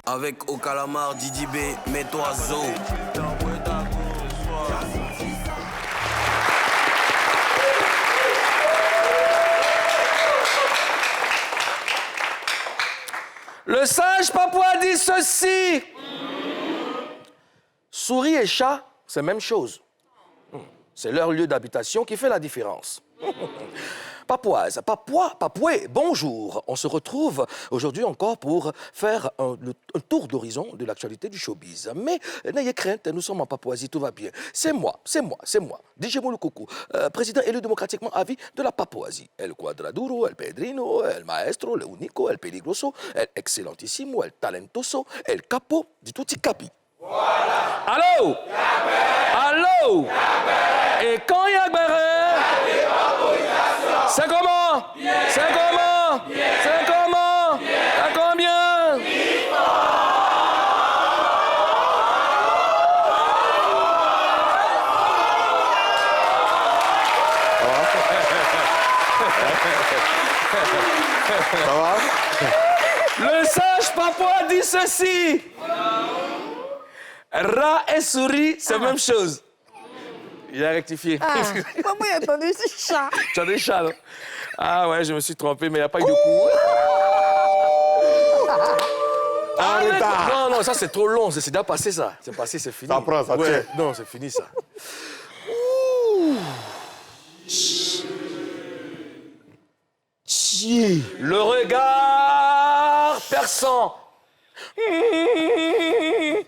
Avec au calamar, Didi B, mets-toi zo. Le sage papouas dit ceci. Souris et chat, c'est la même chose. C'est leur lieu d'habitation qui fait la différence. Papouase, papoué, bonjour. On se retrouve aujourd'hui encore pour faire un tour d'horizon de l'actualité du showbiz. Mais n'ayez crainte, nous sommes en Papouasie, tout va bien. C'est moi. DJ Moulou-Coucou, président élu démocratiquement à vie de la Papouasie. El Quadraduro, El Pedrino, El Maestro, El Unico, El Peligroso, El Excellentissimo, El Talentoso, El Capo, di tutti capi. Voilà. Allô? Yagbe. Allô? Yagbe. Et quand Yagbe? C'est comment? Bien. C'est comment? Bien. C'est comment? Bien. À combien? Ça va? Le sage papouas dit ceci. Rat et souris, c'est la même chose. Il a rectifié. Ah, comment il a entendu ce chat? Tu as des chats, là? Ah ouais, je me suis trompé, mais il n'y a pas eu de coup. Arrête! Non, ça c'est trop long, c'est déjà passé ça. C'est passé, c'est fini. Ça prend, ça tient. Non, c'est fini ça. Le regard perçant.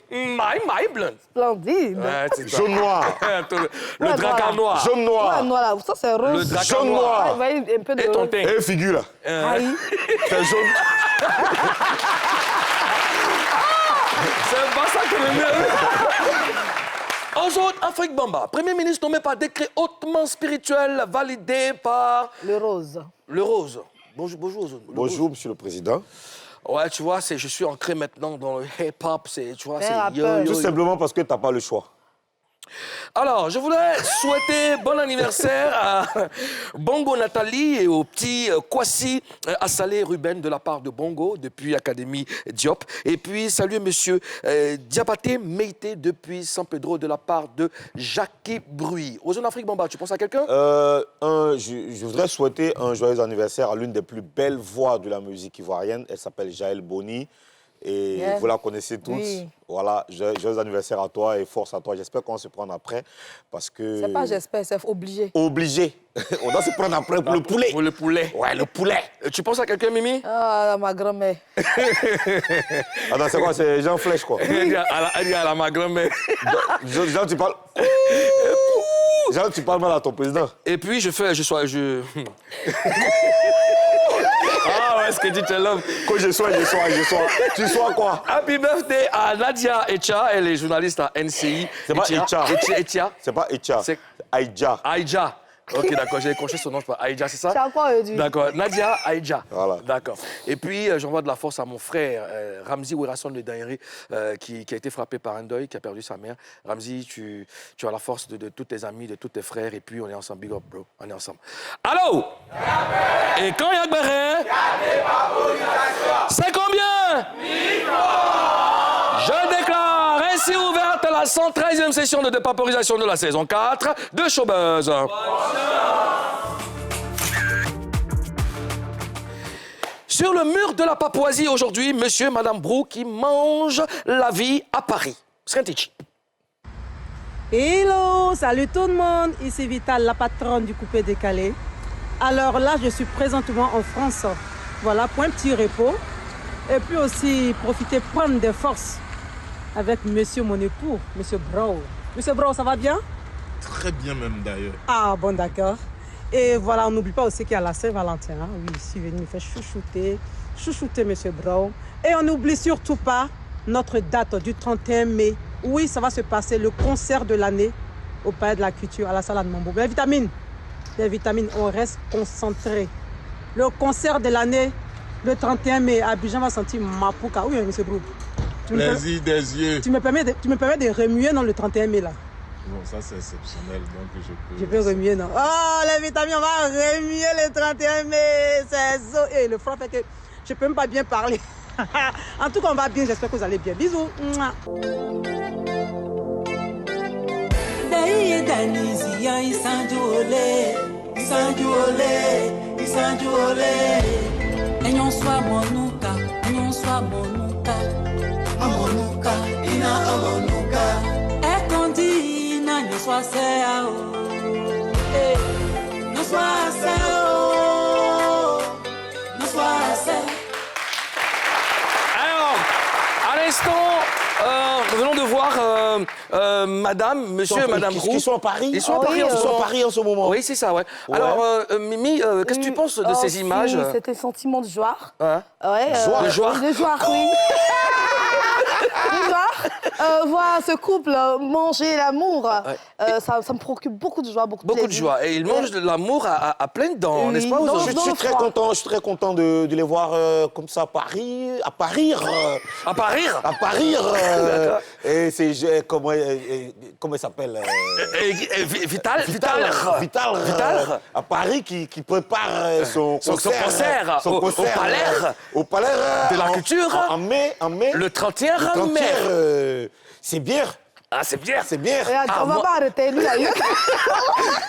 My blonde. Splendide. Ouais, Jaune-noir. Le dracar noir. Jaune-noir. Ouais, noir, là. Ça, c'est rose. Le dracar Jaune noir. noir. Ah, vous voyez un peu de Et ton rose. teint. Et figure là. Aïe. C'est jaune. C'est pas ça que le mieux. Aujourd'hui, Afrique Bamba, Premier ministre nommé par décret hautement spirituel validé par... Le rose. Le Rose. Bonjour, Ozone. Le Bonjour, Rose. monsieur le président. Ouais, tu vois, je suis ancré maintenant dans le hip-hop, tu vois, c'est rappeur. Tout simplement parce que t'as pas le choix. Alors, je voulais souhaiter bon anniversaire à Bongo Nathalie et au petit Kwasi Assalé Ruben de la part de Bongo depuis Académie Diop. Et puis, salut monsieur Diabaté Meïté depuis San Pedro de la part de Jackie Bruy. Aux zones Afrique Bamba, tu penses à quelqu'un? Je voudrais souhaiter un joyeux anniversaire à l'une des plus belles voix de la musique ivoirienne. Elle s'appelle Jaël Boni. Et Yeah. vous la connaissez tous. Oui. Voilà, joyeux anniversaire à toi et force à toi. J'espère qu'on va se prendre après parce que... C'est pas j'espère, c'est obligé. Obligé. On doit se prendre après pour le poulet. Pour le poulet. Ouais, le poulet. Tu penses à quelqu'un, Mimi? Ah, ma grand-mère. Attends, c'est quoi? C'est Jean Flèche, quoi. Elle dit à ma grand-mère. Jean, tu parles... Jean, tu parles mal à ton président. Et puis, Ah ouais, ce que dit tu l'homme. Quand je sois. Tu sois quoi? Happy birthday à Nadia Echa, elle est journaliste à NCI. C'est pas Echa. Echa. C'est pas Echa. C'est Aïdja. Aïdja. Ok, d'accord, j'ai écorché son nom, je sais pas. Aïdja, c'est ça? Tu as quoi aujourd'hui? D'accord, Nadia Aïdja. Voilà. D'accord. Et puis, j'envoie de la force à mon frère, Ramzi Ouerasson Le Daïri, qui a été frappé par un deuil, qui a perdu sa mère. Ramzi, tu as la force de tous tes amis, de tous tes frères, et puis on est ensemble. Big up, bro. On est ensemble. Allô? Et quand Yagberé? C'est combien? Je déclare ainsi ouverte la 113e session de dépaporisation de la saison 4 de Showbuzz. Sur le mur de la Papouasie aujourd'hui, monsieur et madame Brou qui mangent la vie à Paris. Srentici. Hello, salut tout le monde, ici Vital, la patronne du coupé décalé. Alors là, je suis présentement en France, voilà, pour un petit repos. Et puis aussi profiter, prendre des forces avec monsieur mon époux, monsieur Brou. Monsieur Brou, ça va bien? Très bien même d'ailleurs. Ah bon, d'accord. Et voilà, on n'oublie pas aussi qu'il y a la Saint-Valentin. Hein? Oui, je suis venu me faire chouchouter monsieur Brou. Et on n'oublie surtout pas notre date du 31 mai. Oui, ça va se passer, le concert de l'année au Palais de la Culture, à la salle de Mambo. Les vitamines, on reste concentré. Le concert de l'année, le 31 mai, Abidjan va sentir Mapouka. Oui, monsieur Brou. Plaisir des yeux. Tu me permets de remuer dans le 31 mai, là? Bon, ça c'est exceptionnel, donc Je peux remuer, non? Oh, les vitamines, on va remuer le 31 mai. C'est ça. Et le froid fait que je peux même pas bien parler. En tout cas, on va bien. J'espère que vous allez bien. Bisous. Mouah. Enyon swa monuka, amonuka, ina amonuka. Ekondi na nyo swa se a o, nyo swa se o, nyo swa se. Alors, à l'instant, nous venons de voir madame, monsieur et madame Roux. Ils sont à Paris. Ils sont à Paris en ce Ils sont moment. à Paris en ce moment. Oui, c'est ça, ouais. Alors, Mimi, qu'est-ce que tu penses de ces images? C'était un sentiment de joie. Hein? Ouais, De joie. De joie, oui. De joie. Voir ce couple manger l'amour, ça me procure beaucoup de joie, beaucoup de Beaucoup de plaisir. joie. Et ils mangent de l'amour à pleines dents, Oui. n'est-ce pas? Non, aujourd'hui Je suis très content, je suis très content de les voir à Paris, À Paris? à Paris. Et c'est comment il s'appelle Vital? Vital à Paris qui prépare son concert au palais de la culture en mai. Le 31 mai. C'est bien. Ah, c'est bien. C'est bien. Regarde, on va moi- pas arrêter, lui, là.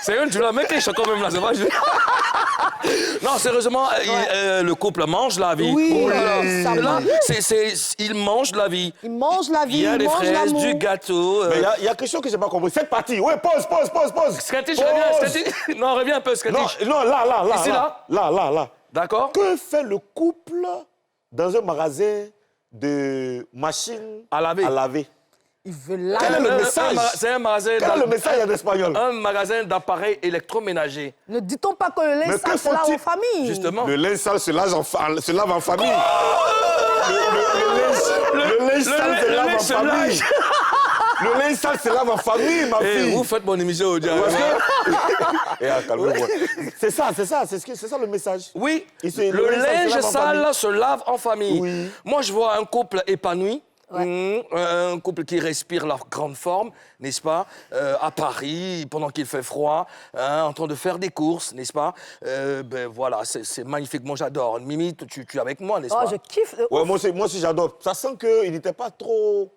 C'est une, tu la mets quelque chose quand même là, c'est pas juste. Non, sérieusement, le couple mange la vie. Oui, Oh là là. ça Là, mange. ils mangent la vie. Il mange la vie, Il y a il des mange fraises, l'amour. du gâteau. Mais il y a quelque chose que j'ai pas compris. Cette partie, ouais, pause. Skatish, Pause. reviens. Skatish. Non, reviens un peu, Skatish. Non, là. Ici, là? Là. D'accord? Que fait le couple dans un magasin de machines À laver. Il veut Quel est laver. le message? C'est un magasin. Quel est le message en espagnol? Un magasin d'appareils électroménagers. Ne dit-on pas que le Mais linge que sale, c'est là faut-il- en famille? Justement. Le linge sale se lave en famille. Le linge sale se lave en famille. Le linge sale se lave en famille, ma Et fille. vous faites mon émission au diable. Calmez-moi. C'est ça le message. Oui, Et c'est- le le linge linge sale se lave en sale famille. se lave en famille. Oui. Moi, je vois un couple épanoui. Un couple qui respire la grande forme, n'est-ce pas? À Paris, pendant qu'il fait froid, hein, en train de faire des courses, n'est-ce pas? Ben voilà, c'est magnifique. Moi, j'adore. Mimi, tu es avec moi, n'est-ce Oh, pas? je kiffe. Ouais, moi aussi j'adore. Ça sent qu'il n'était pas trop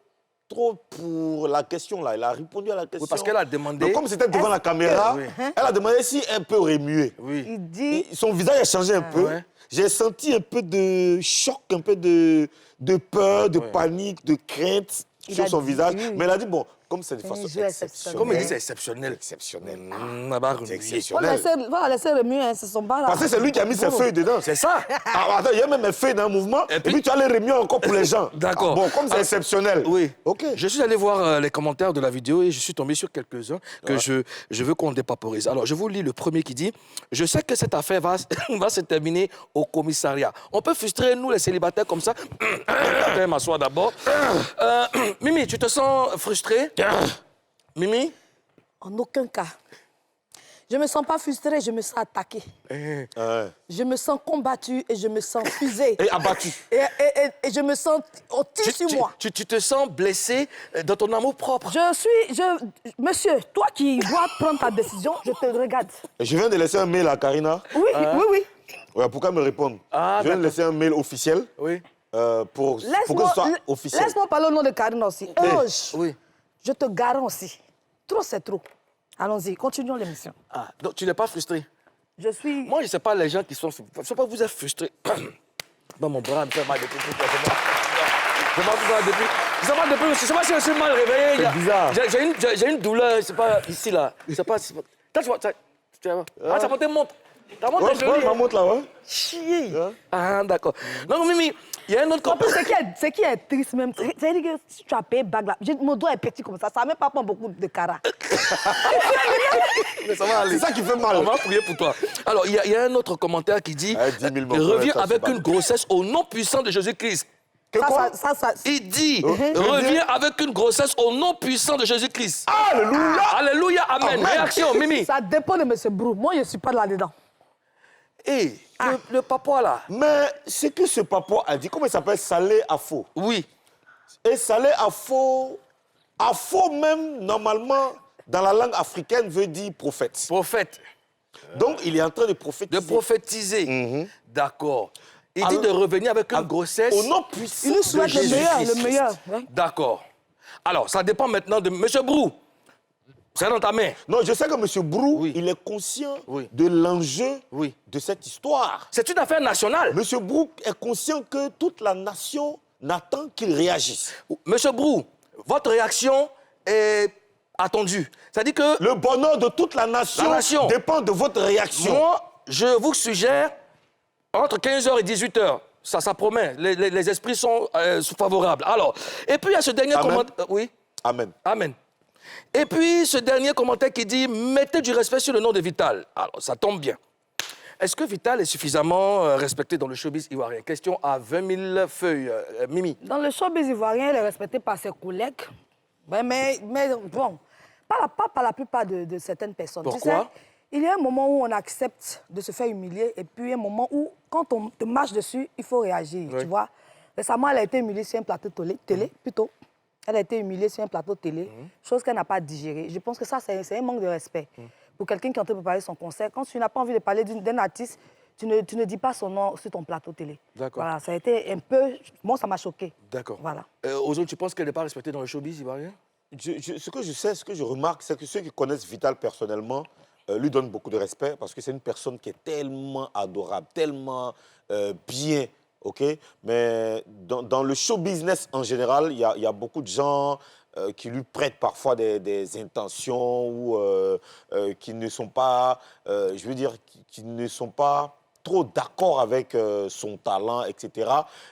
pour la question là. Il a répondu à la question. Oui, parce qu'elle a demandé. Donc, comme c'était devant la caméra, Oui. elle a demandé si un peu remué. Oui. Il dit... Son visage a changé un peu. ouais. J'ai senti un peu de choc, un peu de peur, de panique, de crainte Il sur a son dit, visage. oui. Mais elle a dit, bon, comme c'est de façon jeu exceptionnel. exceptionnelle. Comme il dit, c'est exceptionnel. Exceptionnel. C'est C'est exceptionnel. exceptionnel. Voilà, laissez remuer, hein, ce sont pas là. Parce que c'est lui qui a mis ses feuilles dedans. C'est ça. Ah, attends, il y a même un feuille dans le mouvement. Et puis tu as les remuer encore pour les gens. D'accord. Ah, bon, comme c'est exceptionnel. Oui. OK. Je suis allé voir les commentaires de la vidéo et je suis tombé sur quelques-uns que je veux qu'on dépaporise. Alors, je vous lis le premier qui dit « Je sais que cette affaire va se terminer au commissariat. On peut frustrer, nous, les célibataires, comme ça. » Je vais m'asseoir d'abord. Mimi, tu te sens frustrée? Mimi? En aucun cas. Je me sens pas frustrée, je me sens attaquée. Ouais. Je me sens combattue et je me sens fusée. Et abattu. Et je me sens au sur moi. Tu te sens blessée dans ton amour propre. Monsieur, toi qui dois prendre ta décision, je te regarde. Je viens de laisser un mail à Karina. Oui, oui. Ouais, pour qu'elle me réponde. Ah, Je viens de d'accord. laisser un mail officiel Oui. pour que ce soit officiel. Laisse-moi parler au nom de Karine aussi. Ange, Oui. je te garantis aussi. Trop, c'est trop. Allons-y, continuons l'émission. Ah, donc tu n'es pas frustrée? Je suis... Moi, je ne sais pas les gens qui sont... Je ne sais pas, vous êtes frustrés. Bon, mon bras me fait mal depuis tout à l'heure. Je sais pas si je suis mal réveillé. C'est bizarre. J'ai une douleur, c'est pas ici, là. C'est pas... Quand tu vois... ça monte une montre. Ta montre Ouais, est jolie. ma montre là, ouais. Chier. Ah, d'accord. Donc, Mimi, il y a un autre... En plus, ce qui est triste même, c'est-à-dire que si tu as payé bague là, mon doigt est petit comme ça n'a même pas prend beaucoup de cara. Mais ça va aller. C'est ça qui fait mal. On va prier pour toi. Alors, il y a un autre commentaire qui dit... 10 000 morts, reviens ça, c'est avec pas une grossesse au nom puissant de Jésus-Christ. Ça, Il dit, reviens avec une grossesse au nom puissant de Jésus-Christ. Alléluia. Alléluia, amen. Amen. Réaction, Mimi. ça dépend de M. Brou. Moi, je ne suis pas là-dedans. Et le papa, là. Mais ce que ce papa a dit, comment il s'appelle? Salé Afo. Oui. Et Salé Afo même, normalement, dans la langue africaine, veut dire prophète. Prophète. Donc, il est en train de prophétiser. De prophétiser. D'accord. Il dit de revenir avec une grossesse. Au nom puissant Il nous souhaite de le meilleur, Jésus-Christ. le meilleur. Ouais. D'accord. Alors, ça dépend maintenant de... Monsieur Brou, c'est dans ta main. Non, je sais que M. Brou, Oui. il est conscient Oui. de l'enjeu Oui. de cette histoire. C'est une affaire nationale. M. Brou est conscient que toute la nation n'attend qu'il réagisse. Monsieur Brou, votre réaction est attendue. C'est-à-dire que Le bonheur de toute la nation dépend de votre réaction. moi, je vous suggère, entre 15h et 18h, ça promet, les esprits sont favorables. Alors, et puis il y a ce dernier Amen. commentaire... oui, Amen. amen. Et puis ce dernier commentaire qui dit « Mettez du respect sur le nom de Vital ». Alors, ça tombe bien. Est-ce que Vital est suffisamment respecté dans le showbiz ivoirien? Question à 20 000 feuilles. Mimi. Dans le showbiz ivoirien, il est respecté par ses collègues. Ouais, mais bon, pas par la plupart de certaines personnes. Pourquoi? Tu sais, il y a un moment où on accepte de se faire humilier et puis un moment où, quand on te marche dessus, il faut réagir, Oui. tu vois. Récemment, elle a été humiliée sur un plateau télé, plutôt. Elle a été humiliée sur un plateau télé, chose qu'elle n'a pas digérée. Je pense que ça, c'est un manque de respect. Pour quelqu'un qui est en train de préparer son concert, quand tu n'as pas envie de parler d'un artiste, tu ne dis pas son nom sur ton plateau télé. D'accord. Voilà, ça a été un peu... Moi, ça m'a choqué. D'accord. Voilà. Ozone, tu penses qu'elle n'est pas respectée dans le showbiz ivoirien? Ce que je sais, ce que je remarque, c'est que ceux qui connaissent Vital personnellement lui donnent beaucoup de respect parce que c'est une personne qui est tellement adorable, tellement bien, ok? Mais dans le show business en général, il y a beaucoup de gens qui lui prêtent parfois des intentions ou qui ne sont pas, je veux dire, qui ne sont pas trop d'accord avec son talent, etc.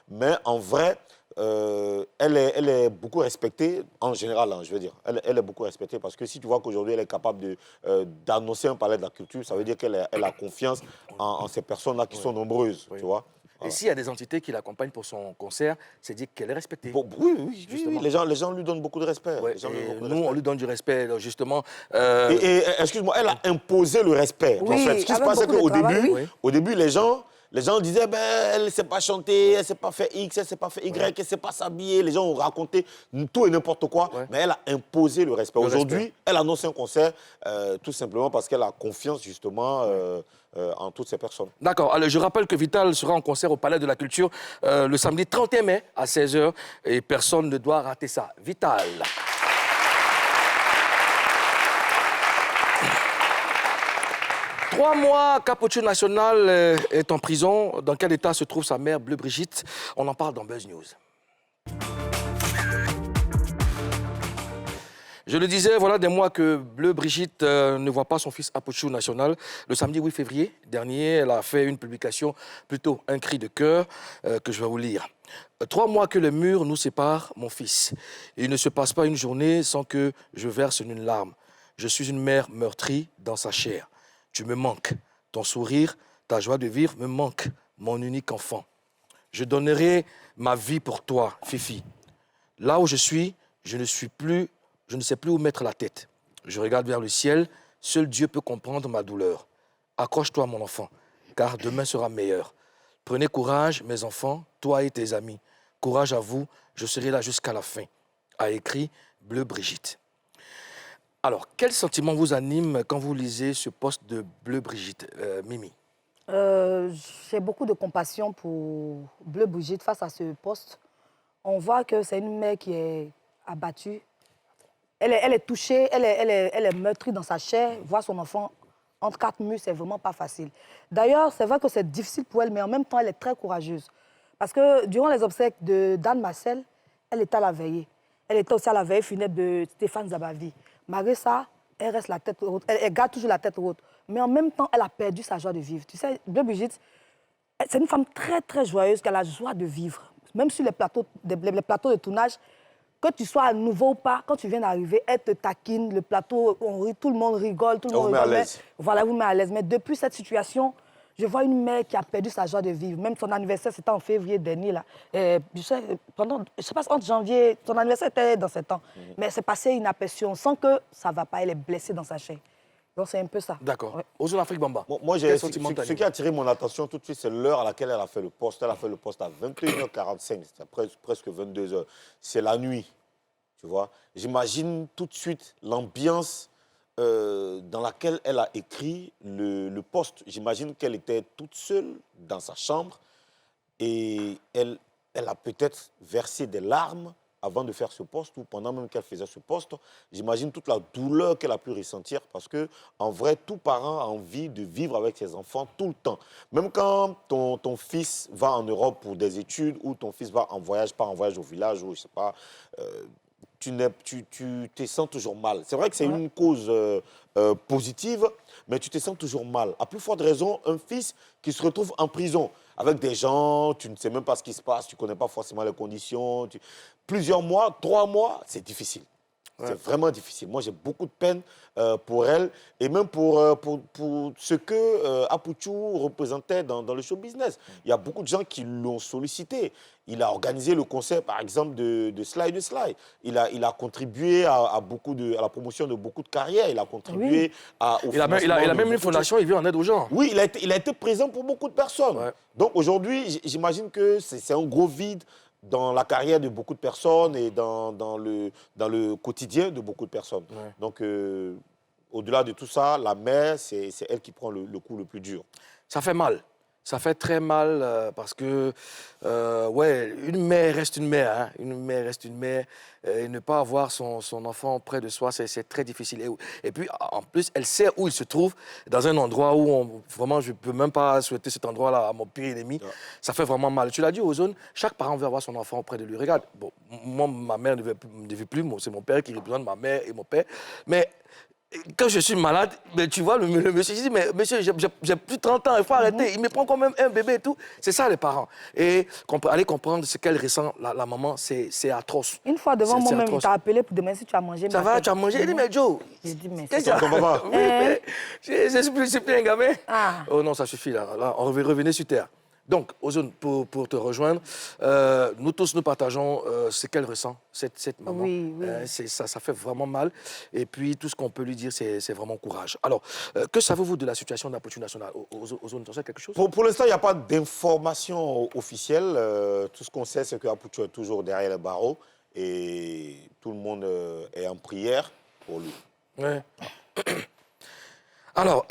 Mais en vrai, elle est beaucoup respectée en général, hein, je veux dire. Elle est beaucoup respectée parce que si tu vois qu'aujourd'hui elle est capable d'annoncer un palais de la culture, ça veut dire qu'elle a confiance en ces personnes-là qui sont nombreuses, tu vois. Et s'il y a des entités qui l'accompagnent pour son concert, c'est dire qu'elle est respectée. Bon, oui, justement. Les gens lui donnent beaucoup de respect. Ouais, Les gens lui et donnent beaucoup de nous, respect. on lui donne du respect, donc, justement. Et excuse-moi, elle a imposé le respect. Oui, en fait. Ce qui se avec passe, c'est beaucoup de qu'au travail, début, oui. au début, les gens disaient, ben, elle ne sait pas chanter, elle ne sait pas faire X, elle ne sait pas faire Y, elle ne sait pas s'habiller. Les gens ont raconté tout et n'importe quoi, Ouais. mais elle a imposé le respect. Le Aujourd'hui, respect. elle annonce un concert tout simplement parce qu'elle a confiance, justement, en toutes ces personnes. D'accord. Alors, je rappelle que Vital sera en concert au Palais de la Culture le samedi 31 mai à 16h et personne ne doit rater ça. Vital. Trois mois, Capuchin National est en prison. Dans quel état se trouve sa mère, Bleu Brigitte? On en parle dans Buzz News. Je le disais, voilà des mois que Bleu Brigitte ne voit pas son fils Apochou National. Le samedi 8 février dernier, elle a fait une publication, plutôt un cri de cœur, que je vais vous lire. 3 mois que le mur nous sépare, mon fils. Il ne se passe pas une journée sans que je verse une larme. Je suis une mère meurtrie dans sa chair. Tu me manques. Ton sourire, ta joie de vivre me manque, mon unique enfant. Je donnerai ma vie pour toi, Fifi. Là où je suis, je ne sais plus où mettre la tête. Je regarde vers le ciel. Seul Dieu peut comprendre ma douleur. Accroche-toi, mon enfant, car demain sera meilleur. Prenez courage, mes enfants, toi et tes amis. Courage à vous, je serai là jusqu'à la fin. A écrit Bleu Brigitte. Alors, quel sentiment vous anime quand vous lisez ce post de Bleu Brigitte, Mimi? J'ai beaucoup de compassion pour Bleu Brigitte face à ce poste. On voit que c'est une mère qui est abattue. Elle est touchée, elle est meurtrie dans sa chair. Voir son enfant entre 4 murs, c'est vraiment pas facile. D'ailleurs, c'est vrai que c'est difficile pour elle, mais en même temps, elle est très courageuse. Parce que durant les obsèques d'Anne Marcel, elle était à la veillée. Elle était aussi à la veillée funèbre de Stéphane Zabavi. Malgré ça, elle reste la tête haute. Elle garde toujours la tête haute. Mais en même temps, elle a perdu sa joie de vivre. Tu sais, Bleu Brigitte, c'est une femme très, très joyeuse qui a la joie de vivre. Même sur les plateaux de tournage, que tu sois à nouveau ou pas, quand tu viens d'arriver, elle te taquine, le plateau, on rit, tout le monde rigole, tout le monde vous met à rigole. l'aise. Voilà, vous met à l'aise. Mais depuis cette situation, je vois une mère qui a perdu sa joie de vivre. Même son anniversaire, c'était en février dernier. Là. Je sais pas, entre janvier, son anniversaire était dans ce temps. Mais c'est passé inaperçu. On sent que ça ne va pas, elle est blessée dans sa chair. Donc c'est un peu ça. D'accord. Ouais. Ozone Afrique Bamba. Moi, Quel sentiment ce t'anime? qui a attiré mon attention tout de suite, c'est l'heure à laquelle elle a fait le poste. Elle a fait le poste à 21h45, c'est presque 22h. C'est la nuit, tu vois. J'imagine tout de suite l'ambiance dans laquelle elle a écrit le poste. J'imagine qu'elle était toute seule dans sa chambre. et elle a peut-être versé des larmes avant de faire ce poste ou pendant même qu'elle faisait ce poste. J'imagine toute la douleur qu'elle a pu ressentir parce que, en vrai, tout parent a envie de vivre avec ses enfants tout le temps. Même quand ton fils va en Europe pour des études ou ton fils va en voyage, pas en voyage au village ou je sais pas, tu te sens toujours mal. C'est vrai que c'est une cause positive, mais tu te sens toujours mal. À plus forte raison, un fils qui se retrouve en prison avec des gens, tu ne sais même pas ce qui se passe, tu ne connais pas forcément les conditions. Plusieurs mois, 3 mois, c'est difficile. C'est vraiment difficile. Moi, j'ai beaucoup de peine pour elle et même pour ce que Apouchou représentait dans le show business. Il y a beaucoup de gens qui l'ont sollicité. Il a organisé le concert, par exemple, de Sly de Sly. Il a contribué à la promotion de beaucoup de carrières. Il a contribué au il a même une fondation, il vient en aide aux gens. Oui, il a été présent pour beaucoup de personnes. Ouais. Donc aujourd'hui, j'imagine que c'est un gros vide dans la carrière de beaucoup de personnes et dans le quotidien de beaucoup de personnes. Ouais. Donc, au-delà de tout ça, la mère, c'est elle qui prend le coup le plus dur. Ça fait mal. Ça fait très mal parce que, une mère reste une mère. Hein. Une mère reste une mère. Et ne pas avoir son enfant près de soi, c'est très difficile. Et puis, en plus, elle sait où il se trouve, dans un endroit où, vraiment, je ne peux même pas souhaiter cet endroit-là à mon pire ennemi. Ouais. Ça fait vraiment mal. Tu l'as dit, Ozone, chaque parent veut avoir son enfant auprès de lui. Regarde, bon, moi, ma mère ne veut plus, c'est mon père qui représente ma mère et mon père. Mais quand je suis malade, tu vois, le monsieur, je dis, mais monsieur, j'ai plus de 30 ans, il faut arrêter. Il me prend quand même un bébé et tout. C'est ça, les parents. Et aller comprendre ce qu'elle ressent, la maman, c'est atroce. Une fois devant moi-même, il t'a appelé pour demander si tu as mangé. Ça va, tu as mangé? Il dit, mais Joe. J'ai dit, mais c'est ça. Oui, mais je suis plus un gamin. Ah. Oh non, ça suffit, là. On revenait sur terre. Donc, Ozone, pour te rejoindre, nous tous, nous partageons ce qu'elle ressent, cette maman. Oui. Ça fait vraiment mal. Et puis, tout ce qu'on peut lui dire, c'est vraiment courage. Alors, que savez-vous de la situation d'Apouchou National? Ozone, tu sais quelque chose? Pour l'instant, il n'y a pas d'information officielle. Tout ce qu'on sait, c'est qu'Apouchou est toujours derrière les barreaux. Et tout le monde est en prière pour lui. Ouais. Alors,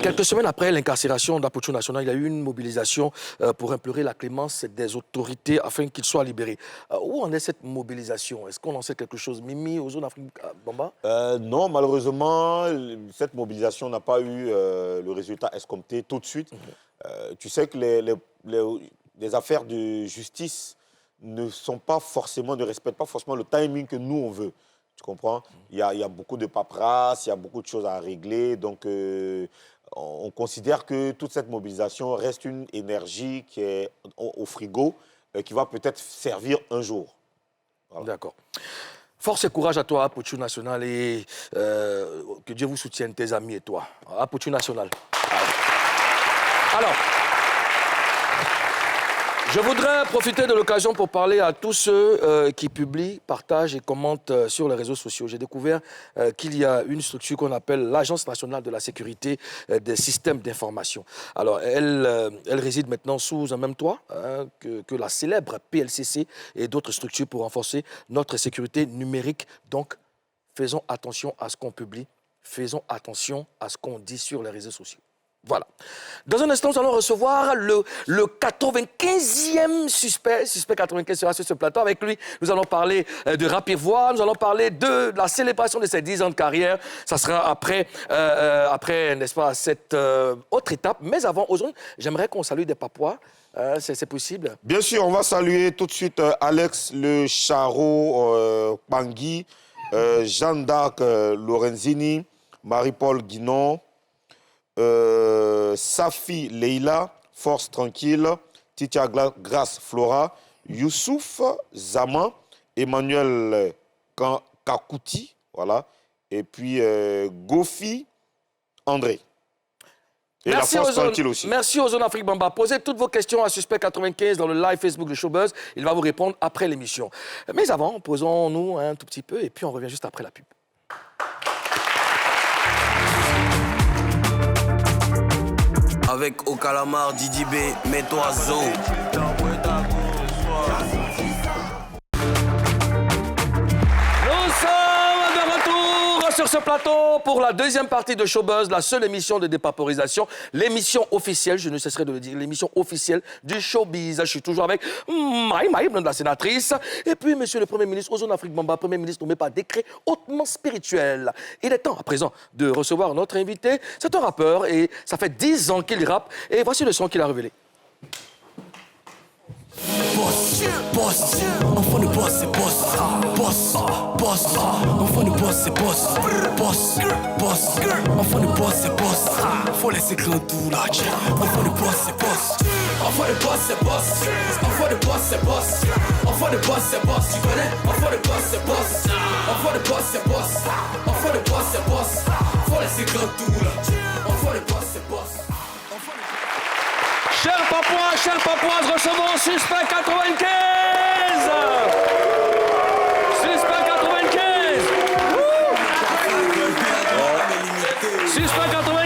quelques semaines après l'incarcération d'Apouchou National, il y a eu une mobilisation pour implorer la clémence des autorités afin qu'il soit libéré. Où en est cette mobilisation? Est-ce qu'on en sait quelque chose? Mimi, Ozone, Afrique Bamba? Non, malheureusement, cette mobilisation n'a pas eu le résultat escompté tout de suite. Tu sais que les affaires de justice ne respectent pas forcément le timing que nous, on veut. Tu comprends? Il y a beaucoup de paperasse, il y a beaucoup de choses à régler. Donc, on considère que toute cette mobilisation reste une énergie qui est au frigo, qui va peut-être servir un jour. Voilà. D'accord. Force et courage à toi, Apouchou National, et que Dieu vous soutienne, tes amis et toi. Apouchou National. Alors, je voudrais profiter de l'occasion pour parler à tous ceux qui publient, partagent et commentent sur les réseaux sociaux. J'ai découvert qu'il y a une structure qu'on appelle l'Agence nationale de la sécurité des systèmes d'information. Alors, elle réside maintenant sous un même toit que la célèbre PLCC et d'autres structures pour renforcer notre sécurité numérique. Donc, faisons attention à ce qu'on publie, faisons attention à ce qu'on dit sur les réseaux sociaux. Voilà. Dans un instant, nous allons recevoir le 95e suspect. Suspect 95 sera sur ce plateau. Avec lui, nous allons parler de Rap et Voix. Nous allons parler de la célébration de ses 10 ans de carrière. Ça sera après n'est-ce pas, cette autre étape. Mais avant, Ozone, j'aimerais qu'on salue des Papouas. C'est possible? Bien sûr, on va saluer tout de suite Alex Le Charo Pangui, Jeanne d'Arc Lorenzini, Marie-Paul Guinon, Safi Leila, Force Tranquille, Titia Grace Flora, Youssouf Zaman, Emmanuel Kakouti, voilà, et puis Gofi André. Et merci la Force Tranquille aussi. Merci Ozone Afrique Bamba. Posez toutes vos questions à Suspect 95 dans le live Facebook de Showbuzz. Il va vous répondre après l'émission. Mais avant, posons-nous un tout petit peu et puis on revient juste après la pub. Avec Au Calamar, Didi B, mets-toi Zo. Nous sommes de retour sur ce plateau pour la deuxième partie de Showbuzz, la seule émission de dépaporisation, l'émission officielle, je ne cesserai de le dire, l'émission officielle du showbiz. Je suis toujours avec Maï, la sénatrice, et puis monsieur le Premier ministre, Ozone Afrique Bamba, Premier ministre nommé par décret hautement spirituel. Il est temps à présent de recevoir notre invité. C'est un rappeur et ça fait 10 ans qu'il rappe et voici le son qu'il a révélé. Boss, boss, enfant de boss, c'est boss. Boss, boss, enfant de boss, c'est boss. Boss, boss, enfant de boss, c'est boss. Faut laisser grand tout là, enfant de boss, c'est boss. Enfant de boss, c'est boss. Enfant de boss, c'est boss. Enfant de boss, c'est boss. Tu connais? Enfant de boss, c'est boss. Enfant de boss, c'est boss. Enfant de boss, c'est boss. Faut laisser grand tout là. Enfant de boss, c'est boss. Chers papouas, recevons Suspect 95! Suspect 95! Suspect 95!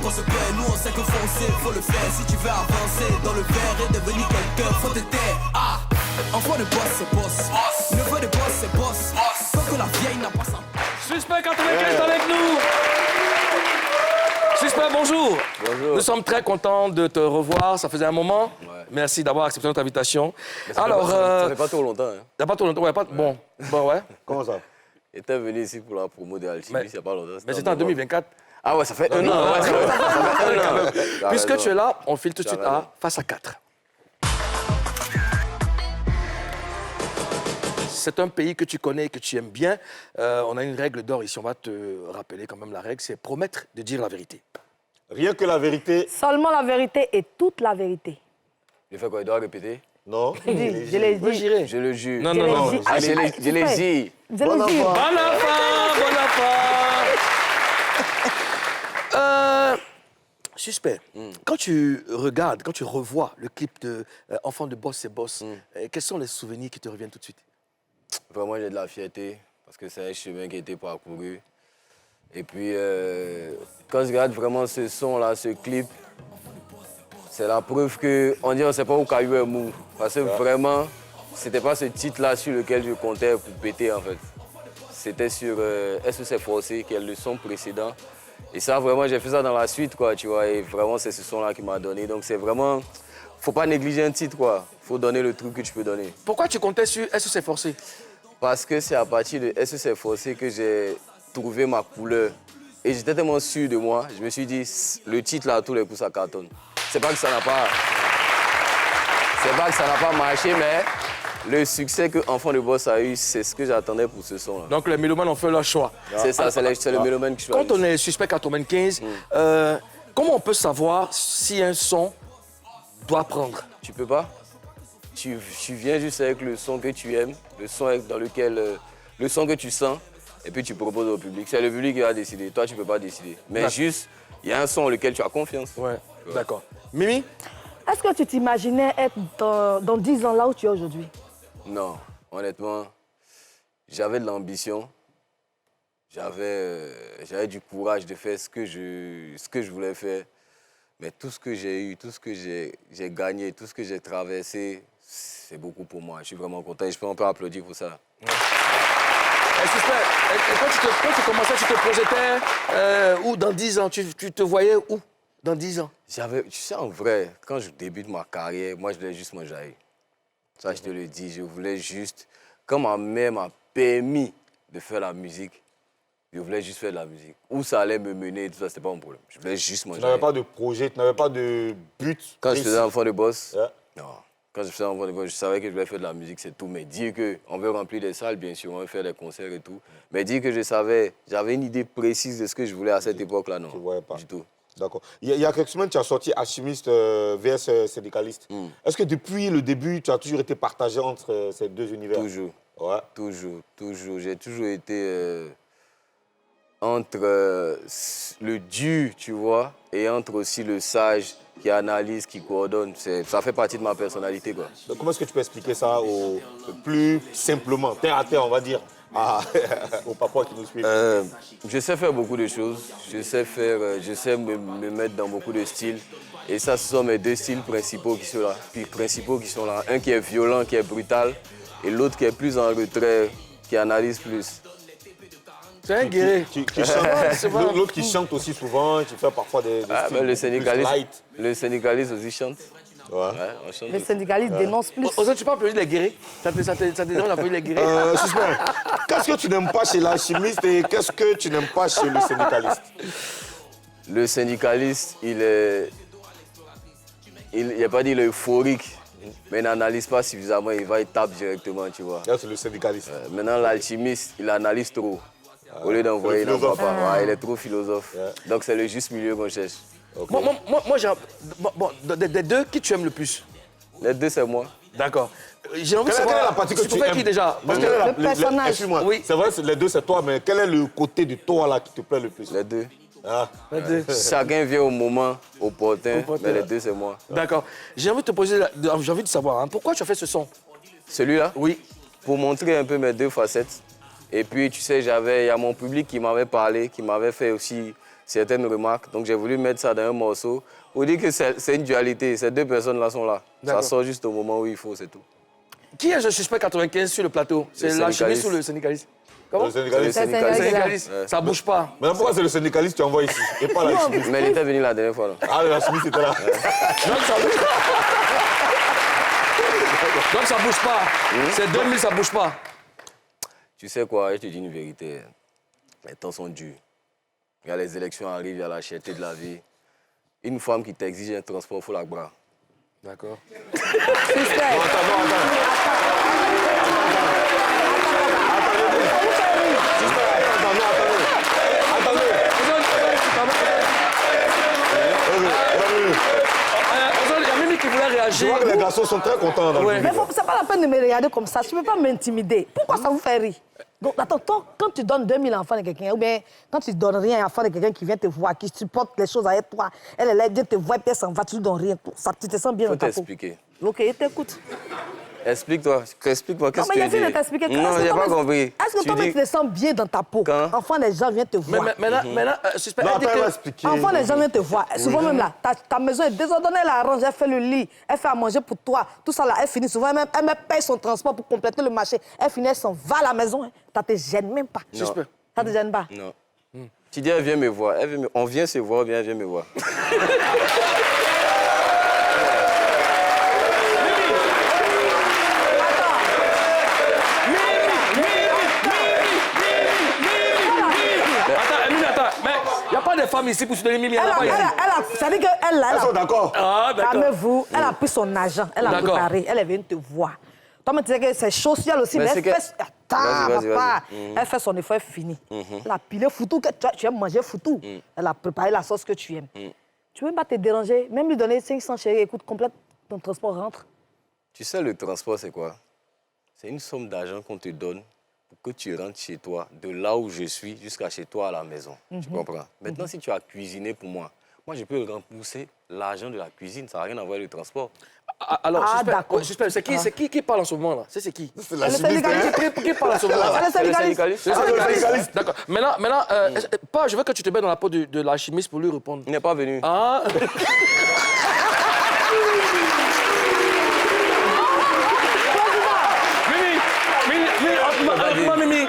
Qu'on se plaît, nous on sait que foncer, faut le faire. Si tu veux avancer dans le verre et devenir quelqu'un, faut te taire. Ah, enfant de boss, c'est boss. Neveu de boss, c'est boss. Faut que la vieille n'a pas sa... Suspect 95 est avec nous! Suspect, bonjour! Bonjour. Nous sommes très contents de te revoir, ça faisait un moment. Ouais. Merci d'avoir accepté notre invitation. Alors, ça fait pas trop longtemps. Hein. Il n'y a pas trop longtemps, ouais, bon, ouais. Comment ça? J'étais venu ici pour la promo de Alchimie, il n'y a pas longtemps. Mais c'était en 2024. Ah ouais, ça fait un an. Puisque tu es là, on file tout de suite à Face à 4. C'est un pays que tu connais et que tu aimes bien. On a une règle d'or ici, on va te rappeler quand même la règle, c'est promettre de dire la vérité. Rien que la vérité. Seulement la vérité et toute la vérité. Il fait quoi, il doit répéter? Non. Je l'ai Moi, dit. j'irai. Je le jure. Non. Je l'ai dit. Je l'ai dit. Bon enfant. Suspect, quand tu regardes, quand tu revois le clip de Enfant de Boss, c'est Boss, quels sont les souvenirs qui te reviennent tout de suite? Vraiment, j'ai de la fierté parce que c'est un chemin qui a été parcouru. Et puis, quand je regarde vraiment ce son-là, ce clip, c'est la preuve qu'on dit on ne sait pas où Caillou est mou. Parce que vraiment, c'était pas ce titre-là sur lequel je comptais pour péter, en fait. C'était sur Est-ce que c'est forcé, qui est le son précédent. Et ça, vraiment, j'ai fait ça dans la suite, quoi, tu vois. Et vraiment, c'est ce son-là qui m'a donné. Donc, c'est vraiment... Faut pas négliger un titre, quoi. Faut donner le truc que tu peux donner. Pourquoi tu comptais sur Est-ce que c'est forcé? Parce que c'est à partir de Est-ce que c'est forcé que j'ai trouvé ma couleur. Et j'étais tellement sûr de moi, je me suis dit, le titre, là, à tous les coups, ça cartonne. C'est pas que ça n'a pas marché, mais le succès que Enfant de Boss a eu, c'est ce que j'attendais pour ce son-là. Donc les mélomanes ont fait leur choix. C'est ça, c'est le mélomane qui choisit. Quand on est Suspect 95, comment on peut savoir si un son doit prendre? Tu peux pas. Tu viens juste avec le son que tu aimes, le son dans lequel, le son que tu sens, et puis tu proposes au public. C'est le public qui va décider. Toi, tu peux pas décider. Mais juste, il y a un son auquel tu as confiance. Ouais, d'accord. Mimi? Est-ce que tu t'imaginais être dans 10 ans là où tu es aujourd'hui? Non, honnêtement, j'avais de l'ambition. J'avais du courage de faire ce que je voulais faire. Mais tout ce que j'ai eu, tout ce que j'ai gagné, tout ce que j'ai traversé, c'est beaucoup pour moi. Je suis vraiment content et on peut applaudir pour ça. Quand tu commençais, tu te projetais où dans 10 ans? Tu te voyais où dans 10 ans? Tu sais, en vrai, quand je débute ma carrière, moi, je voulais juste manger. Ça, je te le dis, je voulais juste... Quand ma mère m'a permis de faire la musique, je voulais juste faire de la musique. Où ça allait me mener, tout ça, c'était pas mon problème. Je voulais juste manger. Tu n'avais pas de projet, tu n'avais pas de but. Quand je faisais Enfant de Boss, non. Quand je faisais Enfant de Boss, je savais que je voulais faire de la musique, c'est tout. Mais dire qu'on veut remplir des salles, bien sûr, on veut faire des concerts et tout. Mais dire que j'avais une idée précise de ce que je voulais à cette époque-là, non. Tu ne voyais pas. Du tout. D'accord. Il y a quelques semaines, tu as sorti Alchimiste vs syndicaliste. Est-ce que depuis le début, tu as toujours été partagé entre ces deux univers? Toujours. Ouais. Toujours. J'ai toujours été entre le dur, tu vois, et entre aussi le sage qui analyse, qui coordonne. Ça fait partie de ma personnalité, quoi. Donc, comment est-ce que tu peux expliquer ça plus simplement, terre à terre, on va dire, aux papas qui nous suivent? Je sais faire beaucoup de choses. Je sais me mettre dans beaucoup de styles. Et ça, ce sont mes deux styles principaux qui sont là. Un qui est violent, qui est brutal, et l'autre qui est plus en retrait, qui analyse plus. C'est un guerrier. L'autre qui chante aussi souvent, qui fait parfois des le syndicaliste aussi chante. Ouais. Ouais, on chante. Les syndicalistes dénoncent plus. Aujourd'hui, tu peux applaudir les guerriers. Ça te dérange d'applaudir les guerriers? Suspect. Qu'est-ce que tu n'aimes pas chez l'alchimiste et qu'est-ce que tu n'aimes pas chez le syndicaliste? Le syndicaliste, il n'est pas dit il est euphorique, mais il n'analyse pas suffisamment, il tape directement, tu vois. Là, c'est le syndicaliste. Maintenant, l'alchimiste, il analyse trop. Au lieu d'envoyer, il n'envoie pas. Ouais, il est trop philosophe. Donc, c'est le juste milieu qu'on cherche. Okay. Moi j'ai... Bon, des deux, qui tu aimes le plus? Les deux, c'est moi. D'accord. J'ai envie de savoir... Quelle est la partie que tu aimes qui déjà? Le personnage. Excuse-moi, oui. c'est vrai, les deux, c'est toi, mais quel est le côté de toi là qui te plaît le plus? Les deux. Ah. Les deux. Chacun vient au moment opportun, mais les deux, c'est moi. D'accord. J'ai envie de te poser... J'ai envie de savoir, hein, pourquoi tu as fait ce son? Celui-là? Oui. Pour montrer un peu mes deux facettes. Et puis, tu sais, il y a mon public qui m'avait parlé, qui m'avait fait aussi certaines remarques. Donc, j'ai voulu mettre ça dans un morceau pour dire que c'est une dualité. Ces deux personnes-là sont là. Ça sort juste au moment où il faut, c'est tout. Qui est le suspect 95 sur le plateau? C'est l'alchimiste ou le syndicaliste? Comment? Le syndicaliste. Le syndicaliste. Ça bouge pas. Mais pourquoi c'est le syndicaliste que tu envoies ici et pas l'alchimiste? Mais il était venu la dernière fois. Là. Ah, l'alchimiste était là. Donc, ça bouge pas. Donc, ça bouge pas. C'est 2000, ça bouge pas. Tu sais quoi, je te dis une vérité. Les temps sont durs. Il y a les élections arrivent, il y a la cherté de la vie. Une femme qui t'exige un transport, il faut la bras. D'accord. Il y a Mimi qui voulait réagir. Je vois que les garçons sont très contents dans le Mais c'est pas la peine de me regarder comme ça. Tu ne peux pas m'intimider. Pourquoi ça vous fait rire? Donc, attends, quand tu donnes 2000 enfants de quelqu'un, ou bien quand tu ne donnes rien à l'enfant de quelqu'un qui vient te voir, qui supporte les choses avec toi, elle est là, elle vient te voir, puis elle s'en va, tu ne lui donnes rien. Ça, tu te sens bien dans ta peau. Faut t'expliquer. Ok, je t'écoute. Explique-toi, qu'est-ce que tu veux dire? Non, mais il y a de t'expliquer. Non, j'ai pas compris. Est-ce que toi, tu te sens bien dans ta peau? Quand? Enfin, les gens viennent te voir. Maintenant, suspect. Non, attends, elle va expliquer. Enfin, les gens viennent te voir. Souvent même là, ta maison est désordonnée, elle arrange, elle fait le lit, elle fait à manger pour toi. Tout ça là, elle finit souvent, elle me paye son transport pour compléter le marché. Elle finit, elle s'en va à la maison. Ça te gêne même pas. Non. Ça te gêne pas? Non. Tu dis, elle vient me voir. On vient se voir, bien, elle vient me voir. Des femmes ici pour se donner 1000 000. Ça veut dire qu'elle Elles sont d'accord. Ah, d'accord. Calmez-vous, elle a pris son argent, elle a préparé, elle est venue te voir. Toi, tu sais que c'est social aussi, mais elle fait... Attends, papa. Elle fait son effort, elle finit. Elle a pilé foutou, que tu aimes manger foutou. Elle a préparé la sauce que tu aimes. Tu veux même pas te déranger, même lui donner 500 chéris, écoute, complète, ton transport rentre. Tu sais, le transport, c'est quoi? C'est une somme d'argent qu'on te donne pour que tu rentres chez toi, de là où je suis jusqu'à chez toi à la maison. Tu comprends? Maintenant, si tu as cuisiné pour moi, je peux rembourser l'argent de la cuisine. Ça n'a rien à voir avec le transport. Alors, suspect, c'est qui parle en ce moment-là? C'est qui? C'est la syndicaliste. Qui parle en ce moment-là? C'est le syndicaliste. D'accord. Maintenant, je veux que tu te mettes dans la peau de l'alchimiste pour lui répondre. Il n'est pas venu. Ah. Mimi,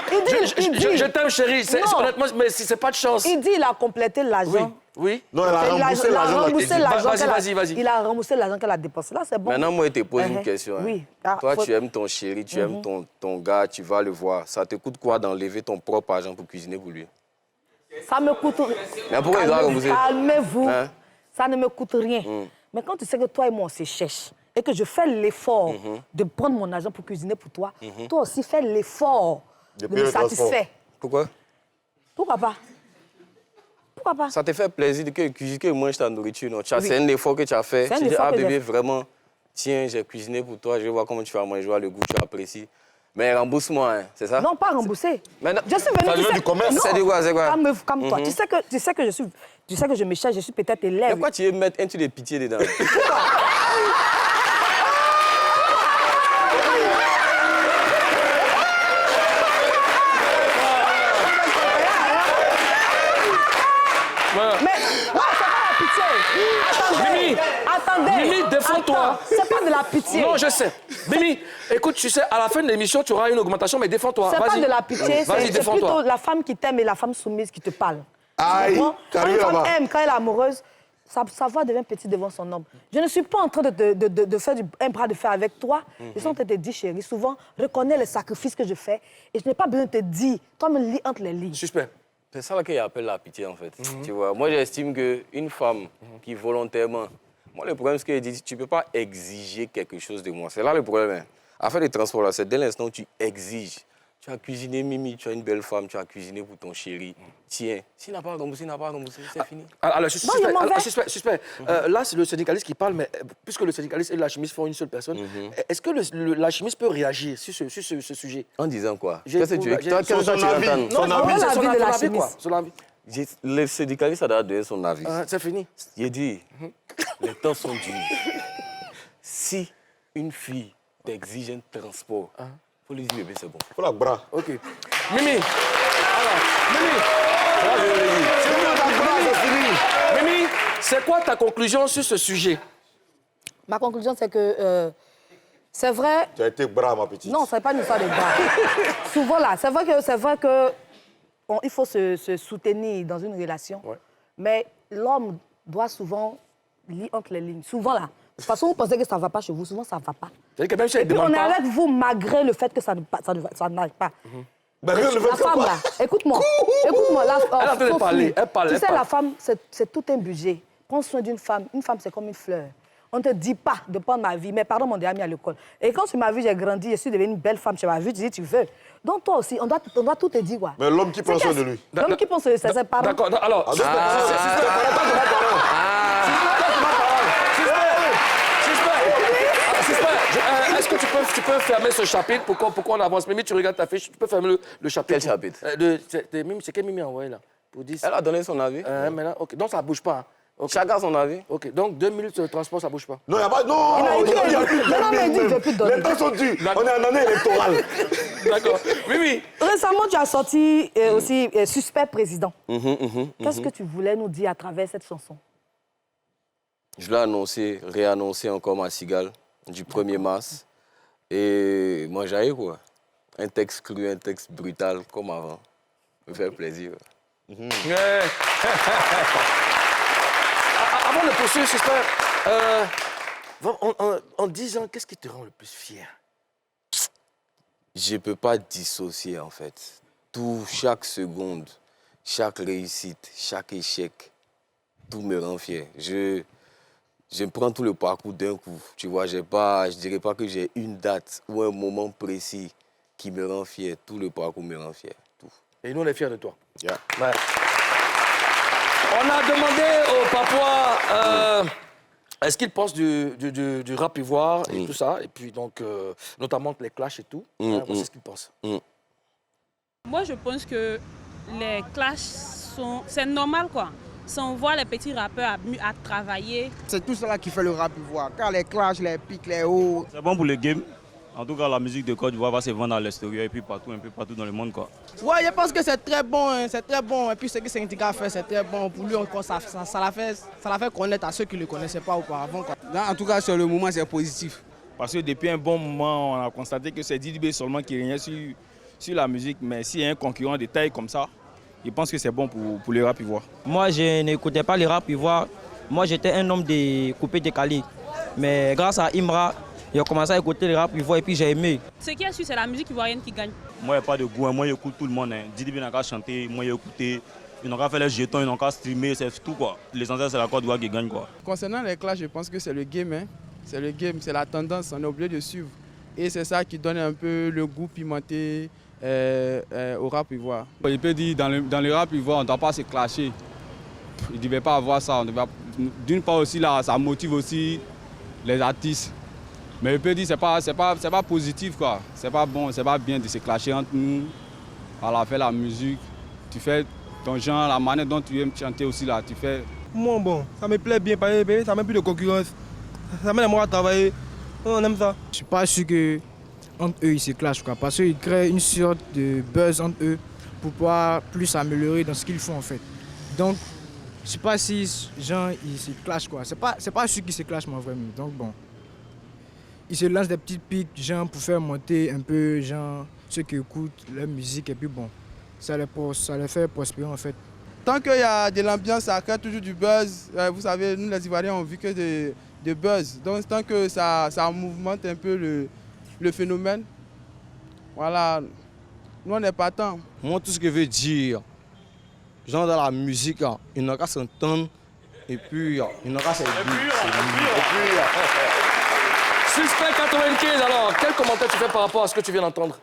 je t'aime, chérie. Honnêtement, mais c'est pas de chance. Il dit qu'il a complété l'argent. Oui. Non, elle a remboursé l'argent. Vas-y. Il a remboursé l'argent qu'elle a dépensé. Là, c'est bon. Maintenant, moi, je te pose une question. Oui. Toi, tu aimes ton chéri, tu aimes ton gars, tu vas le voir. Ça te coûte quoi d'enlever ton propre argent pour cuisiner pour lui? Ça me coûte rien. Mais pourquoi il doit rembourser? Calmez-vous. Ça ne me coûte rien. Mais quand tu sais que toi et moi, on se cherche, et que je fais l'effort de prendre mon argent pour cuisiner pour toi, toi aussi fais l'effort de me satisfaire. Pourquoi? Pourquoi pas? Pourquoi pas? Ça te fait plaisir que cuisiner, que mange ta nourriture, non? C'est un effort que tu as fait. Tu dis, bébé, vraiment, tiens, j'ai cuisiné pour toi, je vais voir comment tu vas manger, je vois le goût, tu apprécies. Mais rembourse-moi, hein, c'est ça? Non, pas rembourser. Maintenant, je suis venue... Ça vient du commerce. C'est du quoi, c'est quoi? Calme-toi. Tu sais que je me cherche, je suis peut-être élève. Pourquoi tu veux mettre un truc de pitié dedans? Mais non, c'est pas la pitié. attendez. Mimi, défends-toi. Attends, c'est pas de la pitié. Non, je sais. Mimi, écoute, tu sais, à la fin de l'émission, tu auras une augmentation, mais défends-toi. C'est pas Vas-y. de la pitié, Vas-y, c'est défends-toi. plutôt la femme qui t'aime et la femme soumise qui te parle. Aïe, Tu comprends? t'as Quand vu une femme là-bas. aime, quand elle est amoureuse, sa voix devient petite devant son homme. Je ne suis pas en train de faire un bras de fer avec toi. Je suis en train de te dire, chérie, souvent, reconnais les sacrifices que je fais et je n'ai pas besoin de te dire. Toi, me lis entre les lignes. Suspect. C'est ça qu'il appelle la pitié, en fait. Tu vois, moi, j'estime qu'une femme qui volontairement... Moi, le problème, c'est qu'elle dit, tu ne peux pas exiger quelque chose de moi. C'est là le problème. Hein. Affaire de transport, là, c'est dès l'instant où tu exiges. Tu as cuisiné, Mimi, tu as une belle femme, tu as cuisiné pour ton chéri. Tiens, s'il n'a pas remboursé, il n'a pas remboursé, c'est fini. Alors, je m'en vais. suspect. Là, c'est le syndicaliste qui parle, mais puisque le syndicaliste et la chimiste font une seule personne, est-ce que la chimiste peut réagir sur ce sujet? En disant quoi? J'ai- Qu'est-ce que tu veux? j'ai- Toi, qu'est-ce que son tu veux avis. entendre? Son Non, avis. c'est Son avis de la quoi? chimiste. Son avis. Le syndicaliste a donné son avis. C'est fini. Il dit, les temps sont durs. Si une fille t'exige un transport, faut lui dire, bébé, c'est bon. Faut la bras. OK. Mimi. Alors, Mimi. Ça, je le dis. Mimi, c'est quoi ta conclusion sur ce sujet? Ma conclusion, c'est que c'est vrai. Tu as été bras, ma petite. Non, ce n'est pas une histoire de bras. Souvent là, c'est vrai que il faut se soutenir dans une relation, mais l'homme doit souvent lire entre les lignes. Souvent là. De toute façon, vous pensez que ça ne va pas chez vous, souvent ça ne va pas. C'est-à-dire que même si elle Et puis demande on est pas... avec vous malgré le fait que ça n'arrive pas. Ben, La femme là, écoute-moi, là, Elle est en train de Sophie, parler, elle parle, Tu elle sais, parle. la femme, c'est tout un budget. Prends soin d'une femme. Une femme, c'est comme une fleur. On ne te dit pas de prendre ma vie. Mais pardon, mon ami à l'école. Et quand tu m'as vu, j'ai grandi, je suis devenue une belle femme. Tu m'as vu, tu dis, tu veux. Donc toi aussi, on doit tout te dire, quoi. Mais l'homme qui prend soin de lui. L'homme qui prend soin de ses parents. D'accord, alors... Est-ce que tu peux fermer ce chapitre pour qu'on avance? Mimi, tu regardes ta fiche, tu peux fermer le chapitre. Quel chapitre? C'est quel Mimi a envoyé là? Pour 10. Elle a donné son avis. Maintenant, OK. Donc ça ne bouge pas. Hein. Okay. Chacun son avis. OK. Donc 2 minutes de transport, ça ne bouge pas. Non, il n'y a pas... Non, il n'y a plus Non, mais il dit, je vais plus te donner. Les temps sont durs. On est en année électorale. D'accord. Mimi. Récemment, tu as sorti aussi Suspect Président. Qu'est-ce que tu voulais nous dire à travers cette chanson? Je l'ai réannoncé encore ma cigale du 1er mars. Et moi, j'aille quoi. Un texte cru, un texte brutal, comme avant. Me faire plaisir. Avant de poursuivre, Suspect, en 10 ans, qu'est-ce qui te rend le plus fier? Je ne peux pas dissocier, en fait. Chaque seconde, chaque réussite, chaque échec, tout me rend fier. Je prends tout le parcours d'un coup. Tu vois, je ne dirais pas que j'ai une date ou un moment précis qui me rend fier. Tout le parcours me rend fier. Tout. Et nous, on est fiers de toi. Yeah. Ouais. On a demandé au Papouas est-ce qu'il pense du rap ivoire et tout ça, et puis donc, notamment les clashs et tout. Voici ce qu'il pense. Moi, je pense que les clashs c'est normal, quoi. Si on voit les petits rappeurs à travailler. C'est tout cela qui fait le rap ivoire. Car les clashs, les pics, les hauts. C'est bon pour le game. En tout cas, la musique de Côte d'Ivoire va se vendre à l'extérieur et puis partout, un peu partout dans le monde, quoi. Ouais, je pense que c'est très bon, hein, c'est très bon. Et puis ce que Syndicat fait, c'est très bon. Pour lui, ça l'a fait connaître à ceux qui ne le connaissaient pas auparavant, quoi. En tout cas, sur le moment, c'est positif. Parce que depuis un bon moment, on a constaté que c'est Didi B seulement qui régnait sur la musique. Mais s'il y a un concurrent de taille comme ça, je pense que c'est bon pour le rap ivoire. Moi, je n'écoutais pas le rap ivoire. Moi, j'étais un homme de coupé décalé. Mais grâce à Imra, j'ai commencé à écouter le rap ivoire et puis j'ai aimé. Ce qui est sûr, c'est la musique ivoirienne qui gagne. Moi, il n'y a pas de goût. Moi, j'écoute tout le monde. Didi B n'a qu'à chanter, moi, j'ai écouté. Ils n'ont qu'à faire les jetons, ils n'ont qu'à streamer, c'est tout, quoi. L'essentiel, c'est la Côte d'Ivoire qui gagne, quoi. Concernant les clashs, je pense que c'est le game. Hein. C'est le game, c'est la tendance, on est obligé de suivre. Et c'est ça qui donne un peu le goût pimenté au rap ivoire. Je peux dire, dans le rap ivoire, on ne doit pas se clasher. Il ne devait pas avoir ça. D'une part aussi, là, ça motive aussi les artistes. Mais je peux dire, c'est pas positif, quoi. C'est pas bon, c'est pas bien de se clasher entre nous. À faire la musique, tu fais ton genre, la manière dont tu aimes chanter aussi, là, tu fais... Moi, bon, ça me plaît bien, parce que ça met plus de concurrence. Ça mène moi à travailler. On aime ça. Je suis pas sûr que entre eux ils se clashent, quoi, parce qu'ils créent une sorte de buzz entre eux pour pouvoir plus s'améliorer dans ce qu'ils font en fait. Donc je sais pas si gens ils se clashent quoi. C'est pas ceux qui se clashent moi vraiment. Donc bon, ils se lancent des petites piques genre pour faire monter un peu genre ceux qui écoutent leur musique et puis bon, ça les fait prospérer en fait. Tant qu'il y a de l'ambiance, ça crée toujours du buzz. Vous savez, nous les Ivoiriens on vit que de buzz. Donc tant que ça mouvemente un peu le phénomène, voilà, nous on n'est pas tant. Moi, tout ce que je veux dire, genre dans la musique, il n'a qu'à s'entendre et puis il n'a qu'à se dire. Suspect 95, alors, quel commentaire tu fais par rapport à ce que tu viens d'entendre?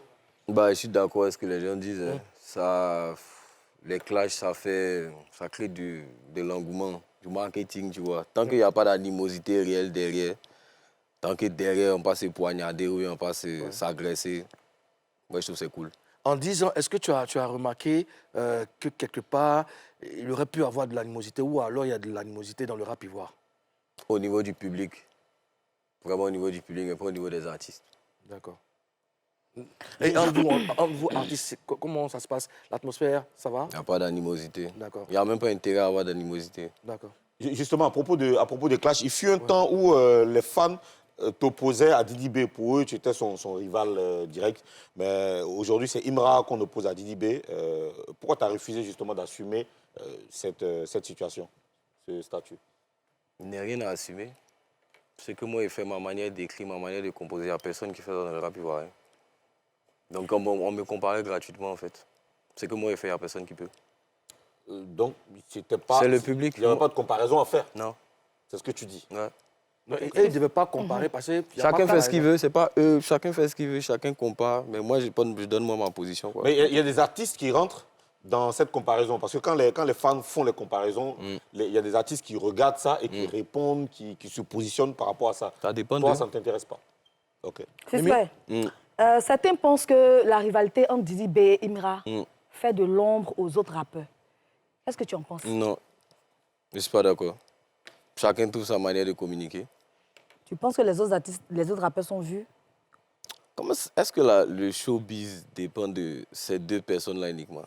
Bah, je suis d'accord avec ce que les gens disent. Hein. Ça, les clashs, ça crée de l'engouement, du marketing, tu vois. Tant qu'il n'y a pas d'animosité réelle derrière, tant que derrière, on passe se poignarder ou on passe s'agresser, moi, je trouve que c'est cool. En 10 ans, est-ce que tu as remarqué que quelque part, il aurait pu avoir de l'animosité ou alors il y a de l'animosité dans le rap ivoire? Au niveau du public. Vraiment au niveau du public, mais pas au niveau des artistes. D'accord. Et entre vous, artistes, comment ça se passe? L'atmosphère, ça va? Il n'y a pas d'animosité. D'accord. Il n'y a même pas intérêt à avoir d'animosité. D'accord. Justement, à propos des clashs, il fut un temps où les fans t'opposaient à Didi B. Pour eux, tu étais son rival direct. Mais aujourd'hui, c'est Imra qu'on oppose à Didi B. Pourquoi tu as refusé justement d'assumer cette situation, ce statut? Il n'y a rien à assumer. C'est que moi, j'ai fait ma manière d'écrire, ma manière de composer. Il n'y a personne qui fait ça dans le rap ivoirien. Donc, on me comparait gratuitement, en fait. C'est que moi, j'ai fait, il n'y a personne qui peut. Donc, c'était pas... C'est le public. Il n'y avait pas de comparaison à faire. Non. C'est ce que tu dis. Ouais. Et ils ne devaient pas comparer parce que... Chacun fait ce qu'il veut, c'est pas eux. Chacun fait ce qu'il veut, chacun compare. Mais moi, je donne ma position. Quoi. Mais il y a des artistes qui rentrent dans cette comparaison. Parce que quand les fans font les comparaisons, il y a des artistes qui regardent ça et qui répondent, qui se positionnent par rapport à ça. Ça dépend Toi, de... ça ne t'intéresse pas. OK. C'est vrai. Certains pensent que la rivalité entre Didi B et Imra fait de l'ombre aux autres rappeurs. Qu'est-ce que tu en penses? Non, je ne suis pas d'accord. Chacun trouve sa manière de communiquer. Tu penses que les autres rappeurs sont vus? Est-ce que le showbiz dépend de ces deux personnes-là uniquement?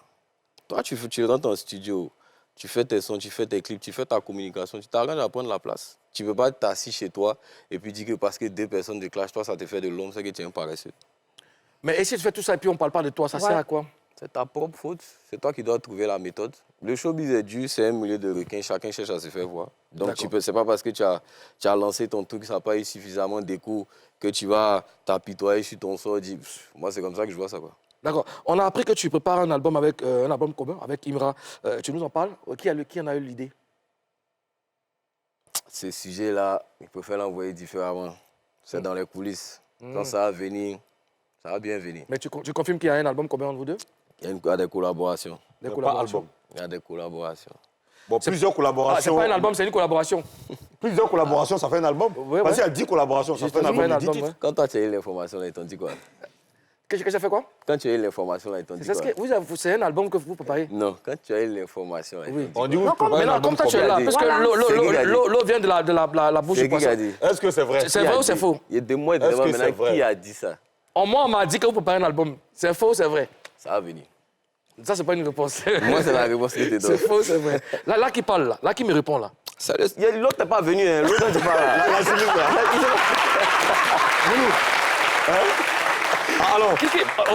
Toi, tu rentres en studio, tu fais tes sons, tu fais tes clips, tu fais ta communication, tu t'arranges à prendre la place. Tu ne peux pas t'assis chez toi et puis dire que parce que deux personnes te clashent, toi, ça te fait de l'ombre, c'est que tu es un paresseux. Mais et si tu fais tout ça et puis on ne parle pas de toi, ça sert à quoi? C'est ta propre faute. C'est toi qui dois trouver la méthode. Le showbiz est dur, c'est un milieu de requins. Chacun cherche à se faire voir. Donc, c'est pas parce que tu as lancé ton truc, ça n'a pas eu suffisamment d'écho que tu vas t'apitoyer sur ton sort. Moi, c'est comme ça que je vois ça. D'accord. On a appris que tu prépares un album commun avec Imra. Tu nous en parles? Qui en a eu l'idée? Ce sujet-là, il faut faire l'envoyer différemment. C'est dans les coulisses. Quand ça va venir, ça va bien venir. Mais tu confirmes qu'il y a un album commun entre vous deux? Il y a des collaborations. Des collaborations. Il y a des collaborations. Bon, plusieurs collaborations. C'est pas un album, c'est une collaboration. Plusieurs collaborations, ça fait un album. Parce qu'il y a 10 collaborations, ça fait un album. Quand toi, tu as eu l'information, là, ils t'ont dit quoi? Que ça fait quoi? Quand tu as eu l'information, là, ils t'ont dit quoi? C'est un album que vous préparez? Non, quand tu as eu l'information, là, oui. On dit mais non, comme toi tu es là, parce que l'eau vient de la bouche du poisson. Est-ce que c'est vrai? C'est vrai ou c'est faux? Il y a des mois et des mois maintenant, qui a dit ça? Moi, on m'a dit que vous préparez un album. C'est faux ou c'est vrai? Ça va venir. Ça, c'est pas une réponse. Moi, c'est la réponse que tu donnes. C'est faux, c'est vrai. Là qui parle, là qui me répond, là. L'autre n'est pas venu, hein. L'autre dont tu parles, là. Alors,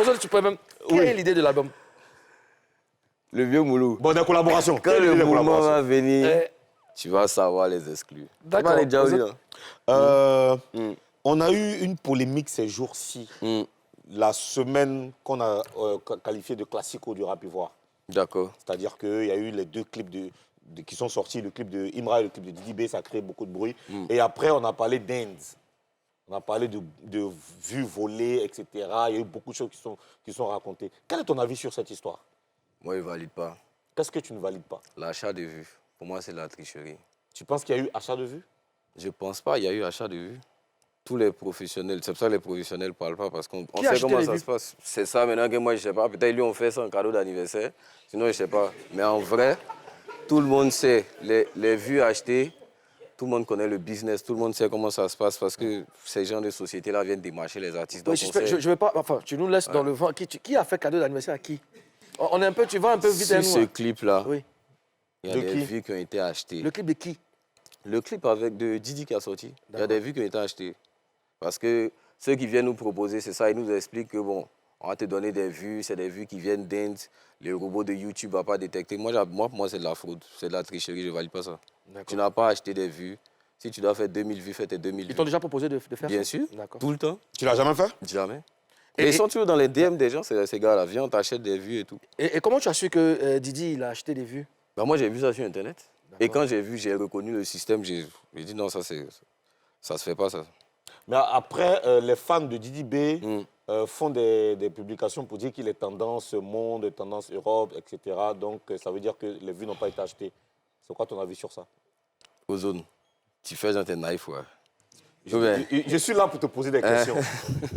aujourd'hui, tu pourrais même... Quelle est l'idée de l'album? Le vieux Moulou. Bon, des collaborations. Quand le moment va venir, tu vas savoir les exclus. D'accord. On a eu une polémique ces jours-ci. La semaine qu'on a qualifiée de classico du rap ivoire. D'accord. C'est-à-dire qu'il y a eu les deux clips qui sont sortis, le clip de Imra et le clip de Didi B, ça a créé beaucoup de bruit. Et après, on a parlé d'Ends. On a parlé de vues volées, etc. Il y a eu beaucoup de choses qui sont racontées. Quel est ton avis sur cette histoire? Moi, je ne valide pas. Qu'est-ce que tu ne valides pas? L'achat de vues. Pour moi, c'est de la tricherie. Tu penses qu'il y a eu achat de vues? Je ne pense pas qu'il y a eu achat de vues. Tous les professionnels, c'est pour ça que les professionnels ne parlent pas, parce qu'on sait comment ça se passe. C'est ça maintenant que moi, je ne sais pas. Peut-être lui, on fait ça en cadeau d'anniversaire. Sinon, je ne sais pas. Mais en vrai, tout le monde sait les vues achetées. Tout le monde connaît le business, tout le monde sait comment ça se passe parce que ces gens de société-là viennent démarcher les artistes. Oui, je vais pas, enfin, tu nous laisses dans le vent. Qui a fait cadeau d'anniversaire à qui? On est un peu, tu vas un peu vite. Sur ce clip-là, oui. Il y a des vues qui ont été achetées. Le clip de qui? Le clip avec de Didi qui a sorti. Il y a des vues qui ont été achetées. Parce que ceux qui viennent nous proposer, c'est ça, ils nous expliquent que bon, on va te donner des vues, c'est des vues qui viennent d'Inde. Le robot de YouTube ne va pas détecter. Moi, c'est de la fraude, c'est de la tricherie, je ne valide pas ça. Tu n'as pas acheté des vues. Si tu dois faire 2000 vues, fais tes 2000 vues. Ils t'ont déjà proposé de faire ça? Bien sûr, tout le temps. Tu l'as jamais fait? Jamais. Et ils sont toujours dans les DM des gens, ces gars-là. Viens, on t'achète des vues et tout. Et comment tu as su que Didi, il a acheté des vues? Ben, moi, j'ai vu ça sur Internet. Et quand j'ai vu, j'ai reconnu le système, j'ai dit non, ça se fait pas, ça. Mais après, les fans de Didi B font des publications pour dire qu'il est tendance monde, tendance Europe, etc. Donc, ça veut dire que les vues n'ont pas été achetées. C'est quoi ton avis sur ça? Ozone, tu fais un naïf, ouais. Je suis là pour te poser des questions.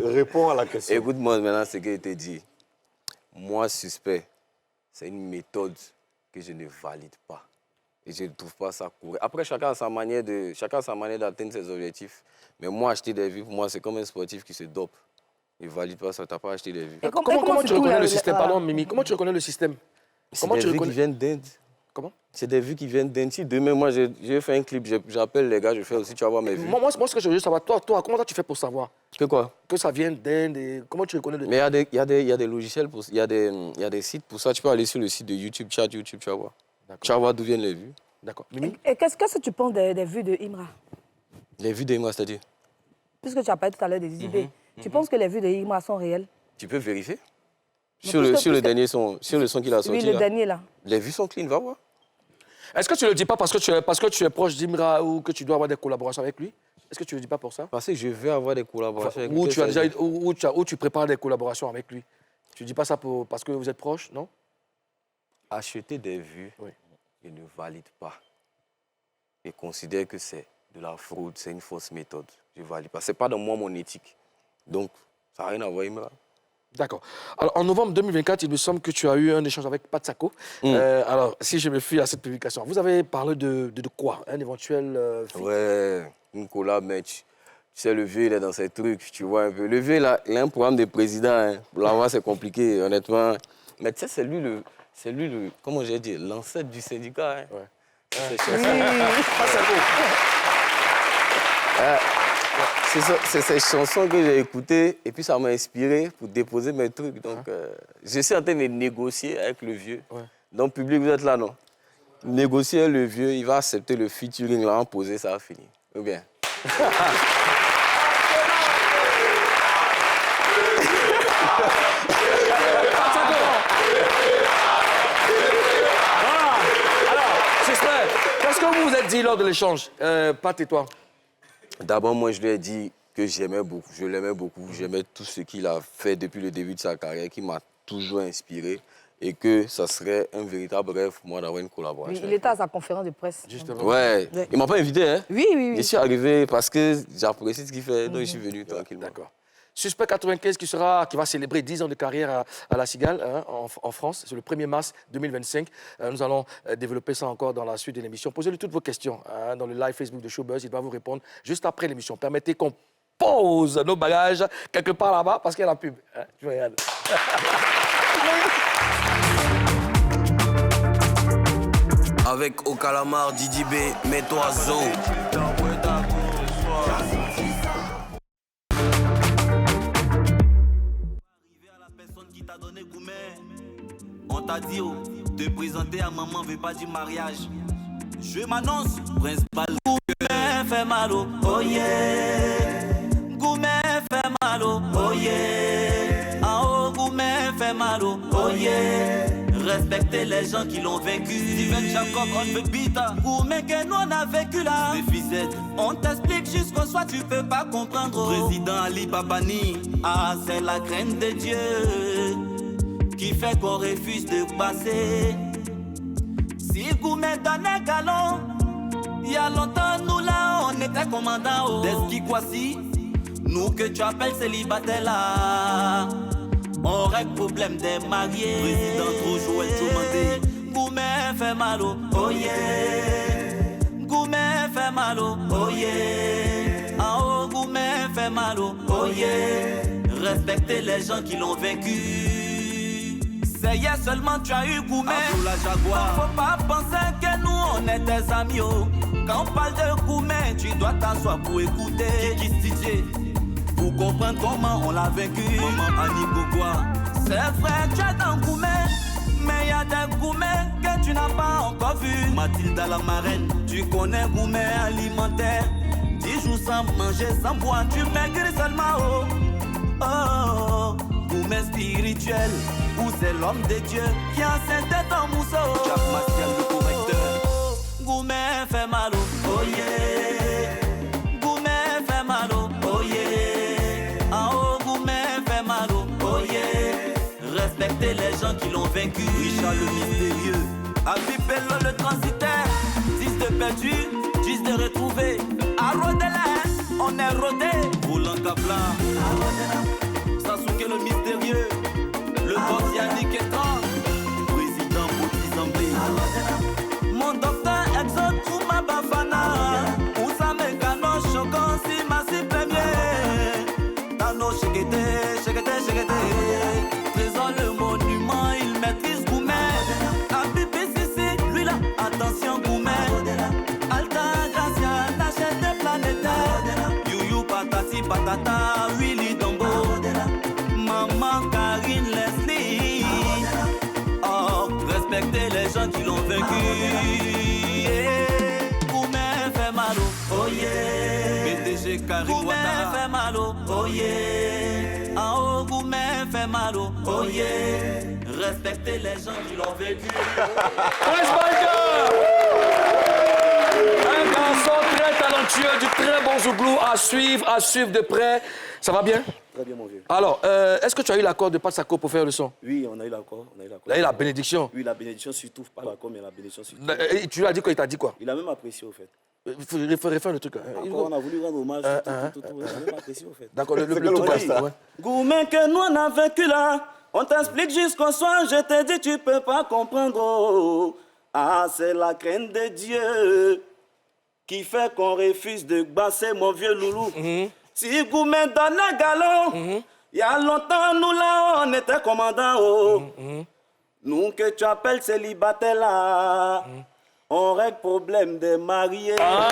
Réponds à la question. Écoute-moi maintenant ce qui a été dit. Moi, suspect, c'est une méthode que je ne valide pas. Et je ne trouve pas ça courant. Après, chacun a sa manière d'atteindre ses objectifs. Mais moi, acheter des vues, pour moi, c'est comme un sportif qui se dope. Il ne valide pas ça, tu n'as pas acheté des vues. Comment tu reconnais le système? Pardon, Mimi, comment tu reconnais le système? C'est des vues qui viennent d'Inde. Comment? C'est des vues qui viennent d'Inde. Si demain, moi, j'ai fait un clip, j'appelle les gars, je fais aussi, tu vas voir mes vues. Moi, ce que je veux savoir, toi, comment tu fais pour savoir? Que quoi? Que ça vient d'Inde et comment tu reconnais le... Mais il y a des logiciels, il y a des sites pour ça. Tu peux aller sur le site de YouTube, chat YouTube, tu vas voir. Tu vas voir d'où viennent les vues. D'accord. Et qu'est-ce que tu penses des vues de Imra? Les vues d'Imra, c'est-à-dire? Puisque tu as parlé tout à l'heure des idées, tu penses que les vues de Imra sont réelles? Tu peux vérifier. Sur le dernier son, sur le son qu'il a sorti. Oui, le dernier là. Les vues sont clean, va voir. Est-ce que tu ne le dis pas parce que tu es proche d'Imra ou que tu dois avoir des collaborations avec lui? Est-ce que tu ne le dis pas pour ça? Parce que je veux avoir des collaborations avec lui. Ou tu prépares des collaborations avec lui. Tu ne dis pas ça parce que vous êtes proches, non? Acheter des vues, je ne valide pas. Je considère que c'est de la fraude, c'est une fausse méthode. Je ne valide pas. Ce n'est pas dans moi mon éthique. Donc, ça n'a rien à voir, Imra. D'accord. Alors, en novembre 2024, il me semble que tu as eu un échange avec Patsako. Alors, si je me fie à cette publication, vous avez parlé de quoi? Un éventuel... Ouais, une collab, mais tu sais, le vieux, il est dans ses trucs, tu vois un peu. Le vieux, il a un programme de président. Hein. Pour l'avoir, c'est compliqué, honnêtement. Mais tu sais, c'est lui le comment j'ai dit, l'ancêtre du syndicat. Hein. Ouais. C'est ces chansons que j'ai écoutées et puis ça m'a inspiré pour déposer mes trucs. Donc, je suis en train de négocier avec le vieux. Ouais. Donc, public, vous êtes là, non? Négocier avec le vieux, il va accepter le featuring, là, en poser, ça va finir. Ou bien? Qu'est-ce que vous vous êtes dit lors de l'échange, Pat et toi? D'abord, moi, je lui ai dit que j'aimais beaucoup, je l'aimais beaucoup, j'aimais tout ce qu'il a fait depuis le début de sa carrière, qui m'a toujours inspiré et que ça serait un véritable rêve pour moi d'avoir une collaboration. Il était à sa conférence de presse. Justement. Ouais. Il ne m'a pas invité, hein? Oui. Je suis arrivé parce que j'apprécie ce qu'il fait, donc je suis venu tranquillement. D'accord. Suspect 95 qui va célébrer 10 ans de carrière à La Cigale, hein, en France. C'est le 1er mars 2025. Nous allons développer ça encore dans la suite de l'émission. Posez-lui toutes vos questions hein, dans le live Facebook de Showbuzz. Il va vous répondre juste après l'émission. Permettez qu'on pose nos bagages quelque part là-bas parce qu'il y a la pub. Hein, je regarde. Avec Au Calamar, Didi B, mets-toi zo. On t'a dit, te présenter à maman veut pas dire mariage. Je m'annonce, Prince Balou. Goumé fait mal, oh yeah. Goumé fait mal, oh yeah. En haut, Goumé fait mal, oh yeah. Respectez les gens qui l'ont vaincu. Steven Jacob, on veut bita. Goumé que nous on a vécu là. On t'explique jusqu'au soir, tu peux pas comprendre. Président Ali Babani, ah c'est la crainte de Dieu qui fait qu'on refuse de passer. Si Goumé donne un galon, il y a longtemps nous là on était commandant. D'Eski Kwasi, nous que tu appelles célibataire là, on règle problème des mariés. Président trop Joël Chomandé, Goumé fait mal oh yeah. Goumé fait mal oh yeah. En haut Goumé fait mal oh yeah. Respectez les gens qui l'ont vaincu. Mais hier seulement tu as eu Goumé. La Jaguar. Faut pas penser que nous on est tes amis. Oh. Quand on parle de Goumé, tu dois t'asseoir pour écouter. Kiki DJ. Pour comprendre comment on l'a vaincu. Maman Annie Gougoua. C'est vrai, tu es dans Goumé. Mais y a des Goumé que tu n'as pas encore vu. Mathilda la marraine, tu connais Goumé alimentaire. 10 jours sans manger, sans boire, tu maigris seulement. Oh, oh, oh. Goumé spirituel, où c'est l'homme de Dieu qui a sa tête en mousseau. Jack Mastiel, le correcteur. Goumé fait mal, oh yeah. Goumé fait mal, oh yeah. En haut, Goumé fait mal, oh yeah. Respectez les gens qui l'ont vaincu. Richard le mystérieux, Habib Bello le transitaire. 10 de perdu, 10 de retrouvé. À Rodela, on est rodé. Roland Kaplan, Sasuke le mystérieux. Le boss Yannick Etran. Président Bouti Zambé. Mon docteur Exode Ouma Bafana. Oussame Kano Chogon Simasi Premier. Tano Chekete, Chekete, Chekete. Trésor le monument, il maîtrise Goumé. Habib Sissi, lui là, attention Goumé. Alta Gracia, n'achète des planétaires. Youyou Patati Patata, Willy Dombo. Maman Karine Leslie. Oh, respectez les gens qui l'ont vaincu. Goumé fait mal, oh yeah. BTG Karim Goumé fait mal, oh yeah. En haut, Goumé fait mal, oh yeah. Respectez les gens qui l'ont vécu. Prince Biker! Un garçon très talentueux, du très bon zouglou à suivre de près. Ça va bien? Très bien, mon vieux. Alors, est-ce que tu as eu l'accord de Patsako pour faire le son? Oui, on a eu l'accord. Il a eu la bénédiction? Oui, la bénédiction surtout, pas l'accord, mais la bénédiction surtout. Et tu lui as dit quoi? Il t'a dit quoi? Il a même apprécié, au fait. Il faut refaire le truc. Encore, on a voulu rendre hommage, tout. Il a même apprécié, au fait. D'accord, le tout reste. Ouais. Goumé que nous on a vécu là, on t'explique jusqu'au soir, je te dis tu peux pas comprendre. Oh. Ah, c'est la crainte de Dieu qui fait qu'on refuse de basser mon vieux loulou. Si Goumé donne un galon, il y a longtemps nous là on était commandants. Oh. Nous que tu appelles célibataire là, on règle problème des mariés. Alors,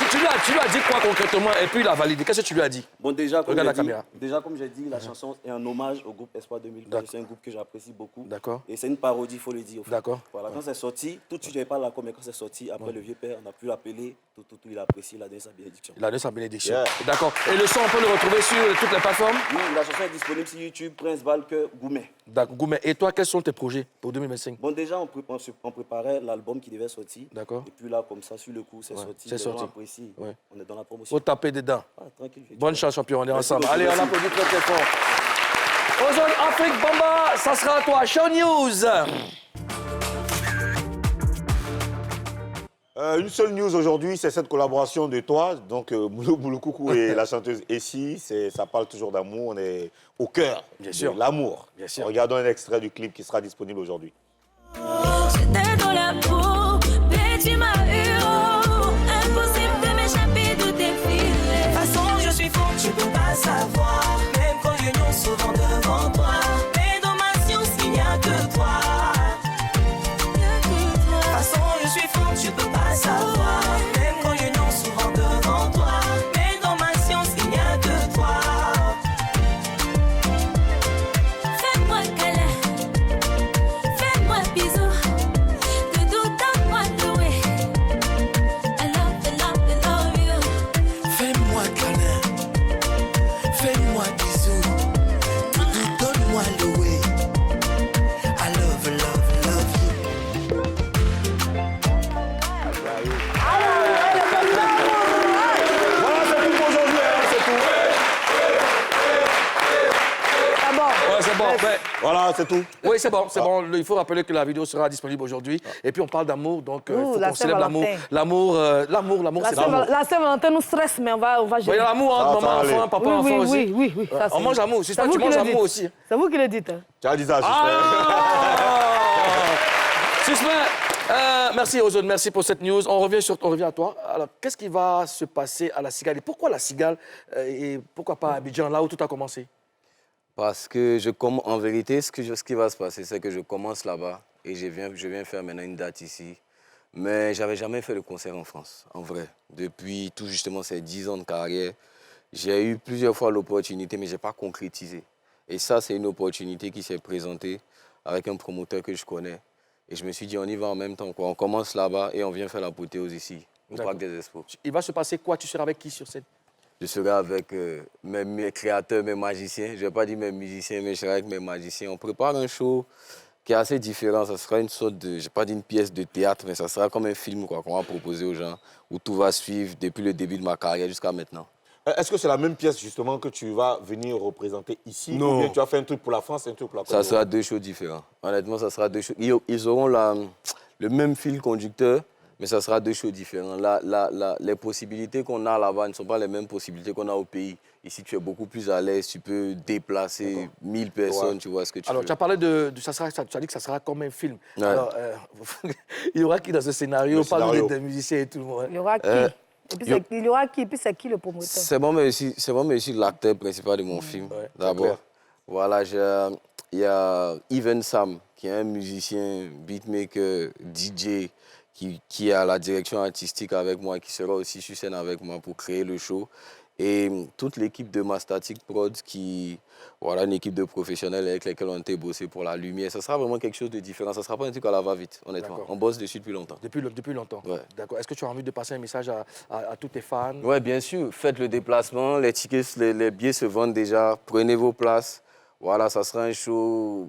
tu lui as dit quoi concrètement et puis il a validé. Qu'est-ce que tu lui as dit? Bon, déjà, comme regarde la caméra. Déjà, comme j'ai dit, la chanson est un hommage au groupe Espoir 2000. C'est un groupe que j'apprécie beaucoup. D'accord. Et c'est une parodie, il faut le dire. D'accord. Voilà, quand c'est sorti, tout de suite, je n'avais pas l'accord, mais quand c'est sorti, après le vieux père, on a pu l'appeler, tout, il a apprécié, il a donné sa bénédiction. Il a donné sa bénédiction. Yeah. D'accord. Et le son, on peut le retrouver sur toutes les plateformes? Oui, la chanson est disponible sur YouTube, Prince Balker, Goumé. D'accord, Goumé. Et toi, quels sont tes projets pour 2025? Bon, déjà, on préparait l'album qui devait sortir. D'accord. Et puis là, comme ça, sur le coup, c'est sorti. C'est sorti. Ouais. On est dans la promotion. Faut taper dedans. Ah, tranquille. Bonne chance, champion. On est ensemble. Allez, on applaudit très très fort. Ozone Afrique Bamba, ça sera à toi. Show News. Une seule news aujourd'hui, c'est cette collaboration de toi, donc Moulou Coucou et la chanteuse Essie. Ça parle toujours d'amour, on est au cœur de l'amour. Regardons un extrait du clip qui sera disponible aujourd'hui. J'étais dans la peau, mais tu m'as eu. Impossible de m'échapper de tes filets. De toute façon, je suis fou, tu peux pas savoir. Même quand j'union souvent devant toi. Mais dans ma science, il n'y a que toi. De toute façon, je suis fou, tu peux pas savoir. Même quand j'union souvent devant toi. Mais dans ma science, il n'y a que toi. Fais-moi câlin, fais-moi bisou. Fais-moi câlin, fais-moi bisous, donne-moi le way. I love you. Voilà, c'est tout pour aujourd'hui, c'est tout. Ouais, c'est bon. Ouais. Voilà, c'est tout. Oui, c'est bon, c'est bon. Il faut rappeler que la vidéo sera disponible aujourd'hui. Et puis on parle d'amour, donc il faut qu'on célèbre l'amour. L'amour, c'est l'amour. La Saint-Valentin nous stresse, mais on va gérer. Il y a l'amour entre maman, enfant, papa, enfant aussi. Oui. On mange l'amour. Si toi, tu manges l'amour aussi. C'est vous qui le dites. Tu as dit ça, Suspect. Merci Ozone, merci pour cette news. On revient à toi. Alors, qu'est-ce qui va se passer à la Cigale? Et pourquoi la Cigale et pourquoi pas Abidjan, là où tout a commencé? Parce que en vérité, ce qui va se passer, c'est que je commence là-bas et je viens faire maintenant une date ici. Mais je n'avais jamais fait de concert en France, en vrai. Depuis tout justement ces 10 ans de carrière, j'ai eu plusieurs fois l'opportunité, mais je n'ai pas concrétisé. Et ça, c'est une opportunité qui s'est présentée avec un promoteur que je connais. Et je me suis dit, on y va en même temps, quoi. On commence là-bas et on vient faire l'apothéose ici, au Parc des Expos. Il va se passer quoi? Tu seras avec qui sur scène? Je serai avec mes créateurs, mes magiciens. Je ne vais pas dire mes musiciens, mais je serai avec mes magiciens. On prépare un show qui est assez différent. Ça sera une sorte de, je ne vais pas dire une pièce de théâtre, mais ça sera comme un film qu'on va proposer aux gens, où tout va suivre depuis le début de ma carrière jusqu'à maintenant. Est-ce que c'est la même pièce, justement, que tu vas venir représenter ici? Non. Ou bien tu as fait un truc pour la France et un truc pour la Côte Ça d'Ivoire? sera deux shows différents. Honnêtement, ça sera deux shows. Ils auront le même fil conducteur, mais ça sera deux shows différents. Les possibilités qu'on a là-bas ne sont pas les mêmes possibilités qu'on a au pays. Ici, tu es beaucoup plus à l'aise, tu peux déplacer 1000 personnes, tu vois ce que tu veux. Alors, tu as parlé tu as dit que ça sera comme un film. Ouais. Alors, il y aura qui dans ce scénario? Parle des musiciens et tout le monde. Il y aura qui? Et puis il y aura qui? Et puis c'est qui le promoteur? C'est bon, mais aussi l'acteur principal de mon film, d'abord. Voilà, il y a Even Sam, qui est un musicien, beatmaker, DJ, qui est à la direction artistique avec moi, qui sera aussi sur scène avec moi pour créer le show. Et toute l'équipe de Mastatic Prod, une équipe de professionnels avec lesquels on a été bossé pour la lumière. Ça sera vraiment quelque chose de différent. Ça ne sera pas un truc à la va-vite, honnêtement. On bosse dessus depuis longtemps. Depuis longtemps? Ouais. D'accord. Est-ce que tu as envie de passer un message à tous tes fans? Oui, bien sûr. Faites le déplacement. Les tickets, les billets se vendent déjà. Prenez vos places. Voilà, ça sera un show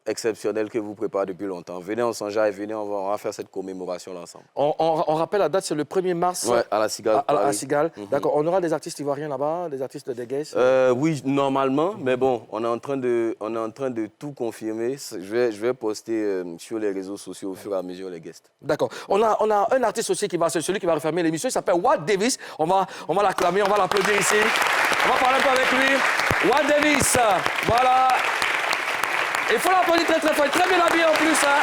exceptionnel que vous préparez depuis longtemps. Venez, on s'enjaille, venez, on va faire cette commémoration ensemble. On rappelle la date, c'est le 1er mars. Ouais, à la Cigale. À la Cigale. D'accord. On aura des artistes ivoiriens là-bas, des artistes de guests? Oui, normalement, mais bon, on est en train de tout confirmer. Je vais poster sur les réseaux sociaux au fur et à mesure les guests. D'accord. On a un artiste aussi c'est celui qui va refermer l'émission. Il s'appelle Watt Davis. On va l'acclamer, on va l'applaudir ici. On va parler un peu avec lui. Watt Davis, voilà. Il faut l'applaudir très très fort, très bien habillé en plus. Hein.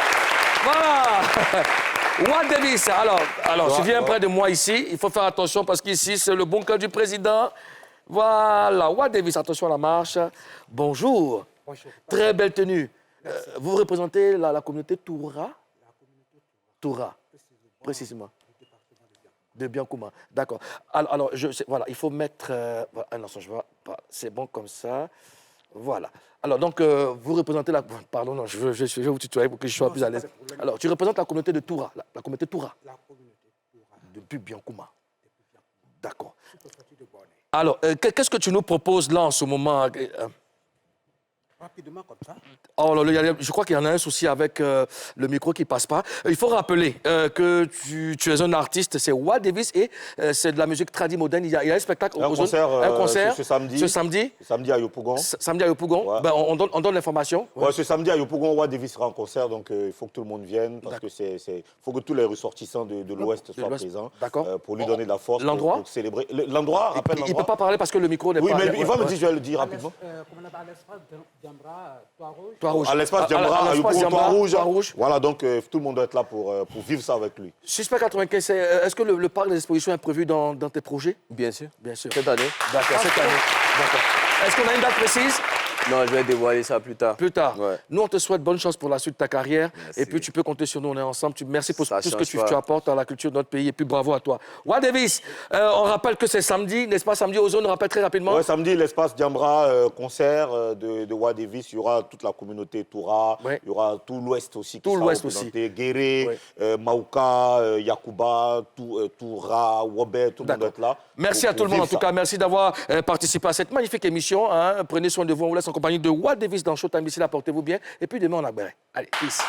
Voilà. Watt Davis. Alors tu viens près de moi ici. Il faut faire attention parce qu'ici, c'est le bunker du président. Voilà. Watt Davis, attention à la marche. Bonjour. Bonjour. Très belle tenue. Vous représentez la communauté Toura? Toura, précisément. De Biancouma. D'accord. Alors voilà, il faut mettre... un instant, je vois pas. C'est bon comme ça. Voilà. Alors, donc, vous représentez la... Pardon, non, je vais vous tutoyer pour que je sois plus à l'aise. Alors, tu représentes la communauté de Toura, la communauté Toura. La communauté Toura. De Biancouma. D'accord. Alors, qu'est-ce que tu nous proposes là en ce moment? Rapidement comme ça. Oh, je crois qu'il y en a un souci avec le micro qui ne passe pas. Il faut rappeler que tu es un artiste, c'est Watt Davis et c'est de la musique tradie moderne. Il y a un spectacle. Un concert ce samedi. Samedi à Yopougon. Samedi à Yopougon. Ouais. Ben, on donne l'information. Ouais, ce samedi à Yopougon, Watt Davis sera en concert, donc il faut que tout le monde vienne parce que il faut que tous les ressortissants de l'Ouest soient présents pour lui donner de la force. L'endroit pour célébrer. L'endroit, rappelle l'endroit. Il ne peut pas parler parce que le micro n'est pas... Oui, mais il va me dire, je vais le dire rapidement. À l'espace Diambra, à Yopougon, Toit-Rouge. Voilà, donc tout le monde doit être là pour vivre ça avec lui. Suspect 95, est-ce que le parc des expositions est prévu dans tes projets? Bien sûr. Bien sûr. Cette année. D'accord, cette année. D'accord. Est-ce qu'on a une date précise? Non, je vais dévoiler ça plus tard. Plus tard. Ouais. Nous, on te souhaite bonne chance pour la suite de ta carrière. Merci. Et puis, tu peux compter sur nous, on est ensemble. Merci pour tout ce que tu apportes à la culture de notre pays. Et puis, bravo à toi. Watt Davis, on rappelle que c'est samedi, n'est-ce pas? Samedi aux zones, on rappelle très rapidement. Oui, samedi, l'espace Diambra, concert de Watt Davis. Il y aura toute la communauté Toura. Ouais. Il y aura tout l'Ouest aussi qui sera représenté. Guéré, Maouka, Yakuba, Toura, Wobé, tout le monde doit être là. Merci à tout le monde, en tout cas. Merci d'avoir participé à cette magnifique émission. Hein. Prenez soin de vous. On vous laisse en compagnie de Watt Davis dans Showtime. Ici, là, portez-vous bien. Et puis demain, on a Béret. Allez, peace.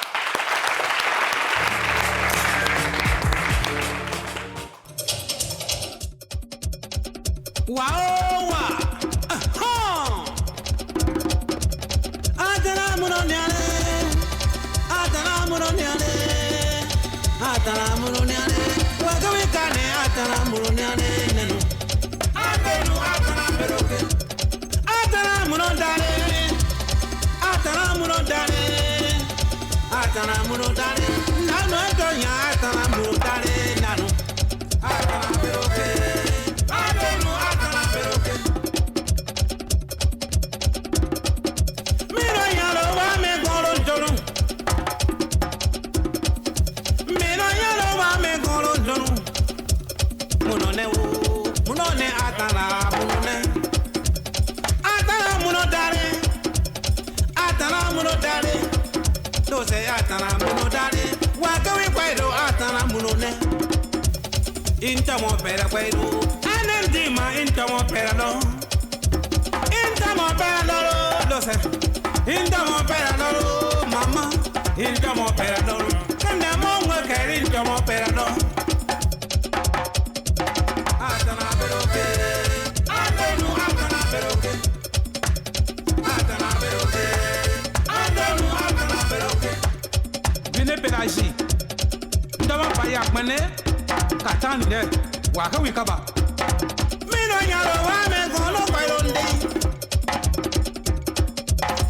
muno dale. Dose atana muno dale. Wakawi kwaido atana muno ne. Inta mo pera kwaido. Anandima inta mo pera no. Inta mo pera no. Dose. Inta mo pera no. Mama. Inta mo pera no. Kanda mo ngakari inta mo pera no. Atana beroke. Atenu atana beroke. Atana beroke. Atenu atana beroke. Bine pédagogie. Ndama paya mane. Katani de. Waka wikaba. Mino nyalo wa me kono kwaironde.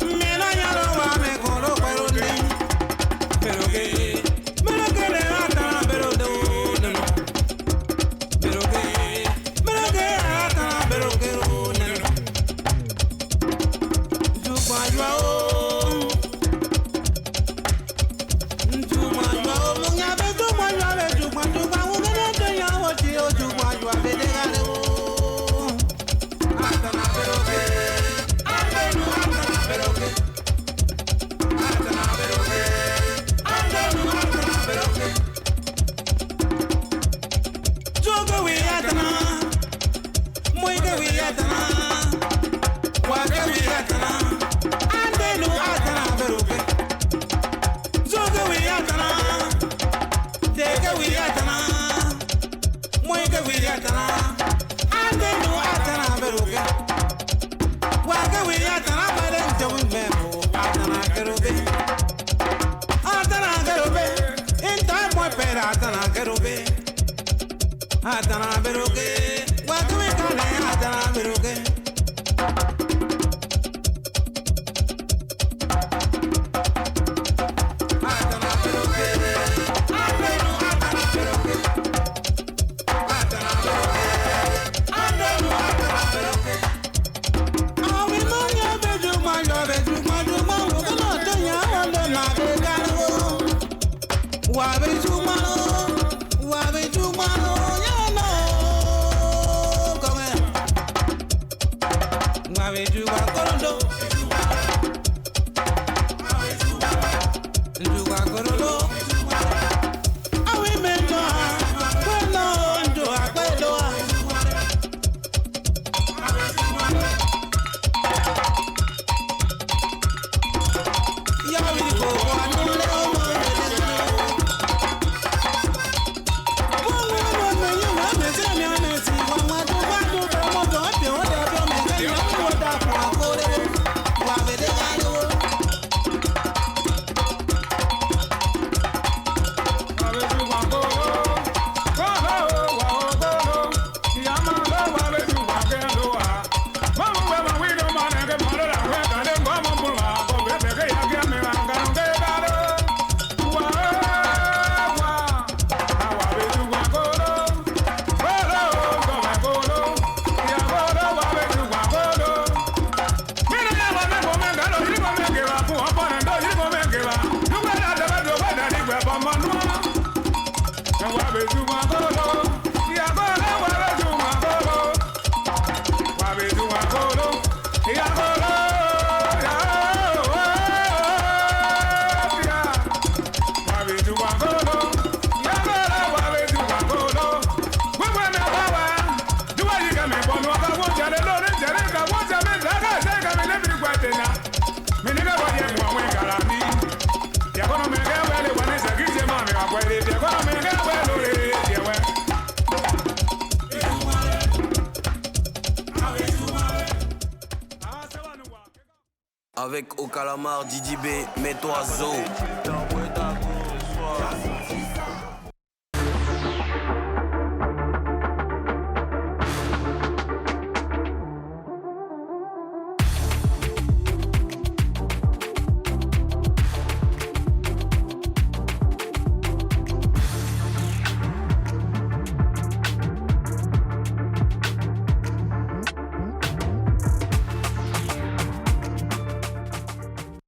Mino nyalo wa me kono kwaironde. Beroke. Beroke de atana beroke. Atana beroke, wakame kale atana beroke. Atana beroke, atenu atana beroke. Atana beroke, atenu atana beroke. Awi manya beju manya ukana tonya wando na begaro. Wa beju mano, wa beju mano. Avec au calamar Didi B, mets-toi zo.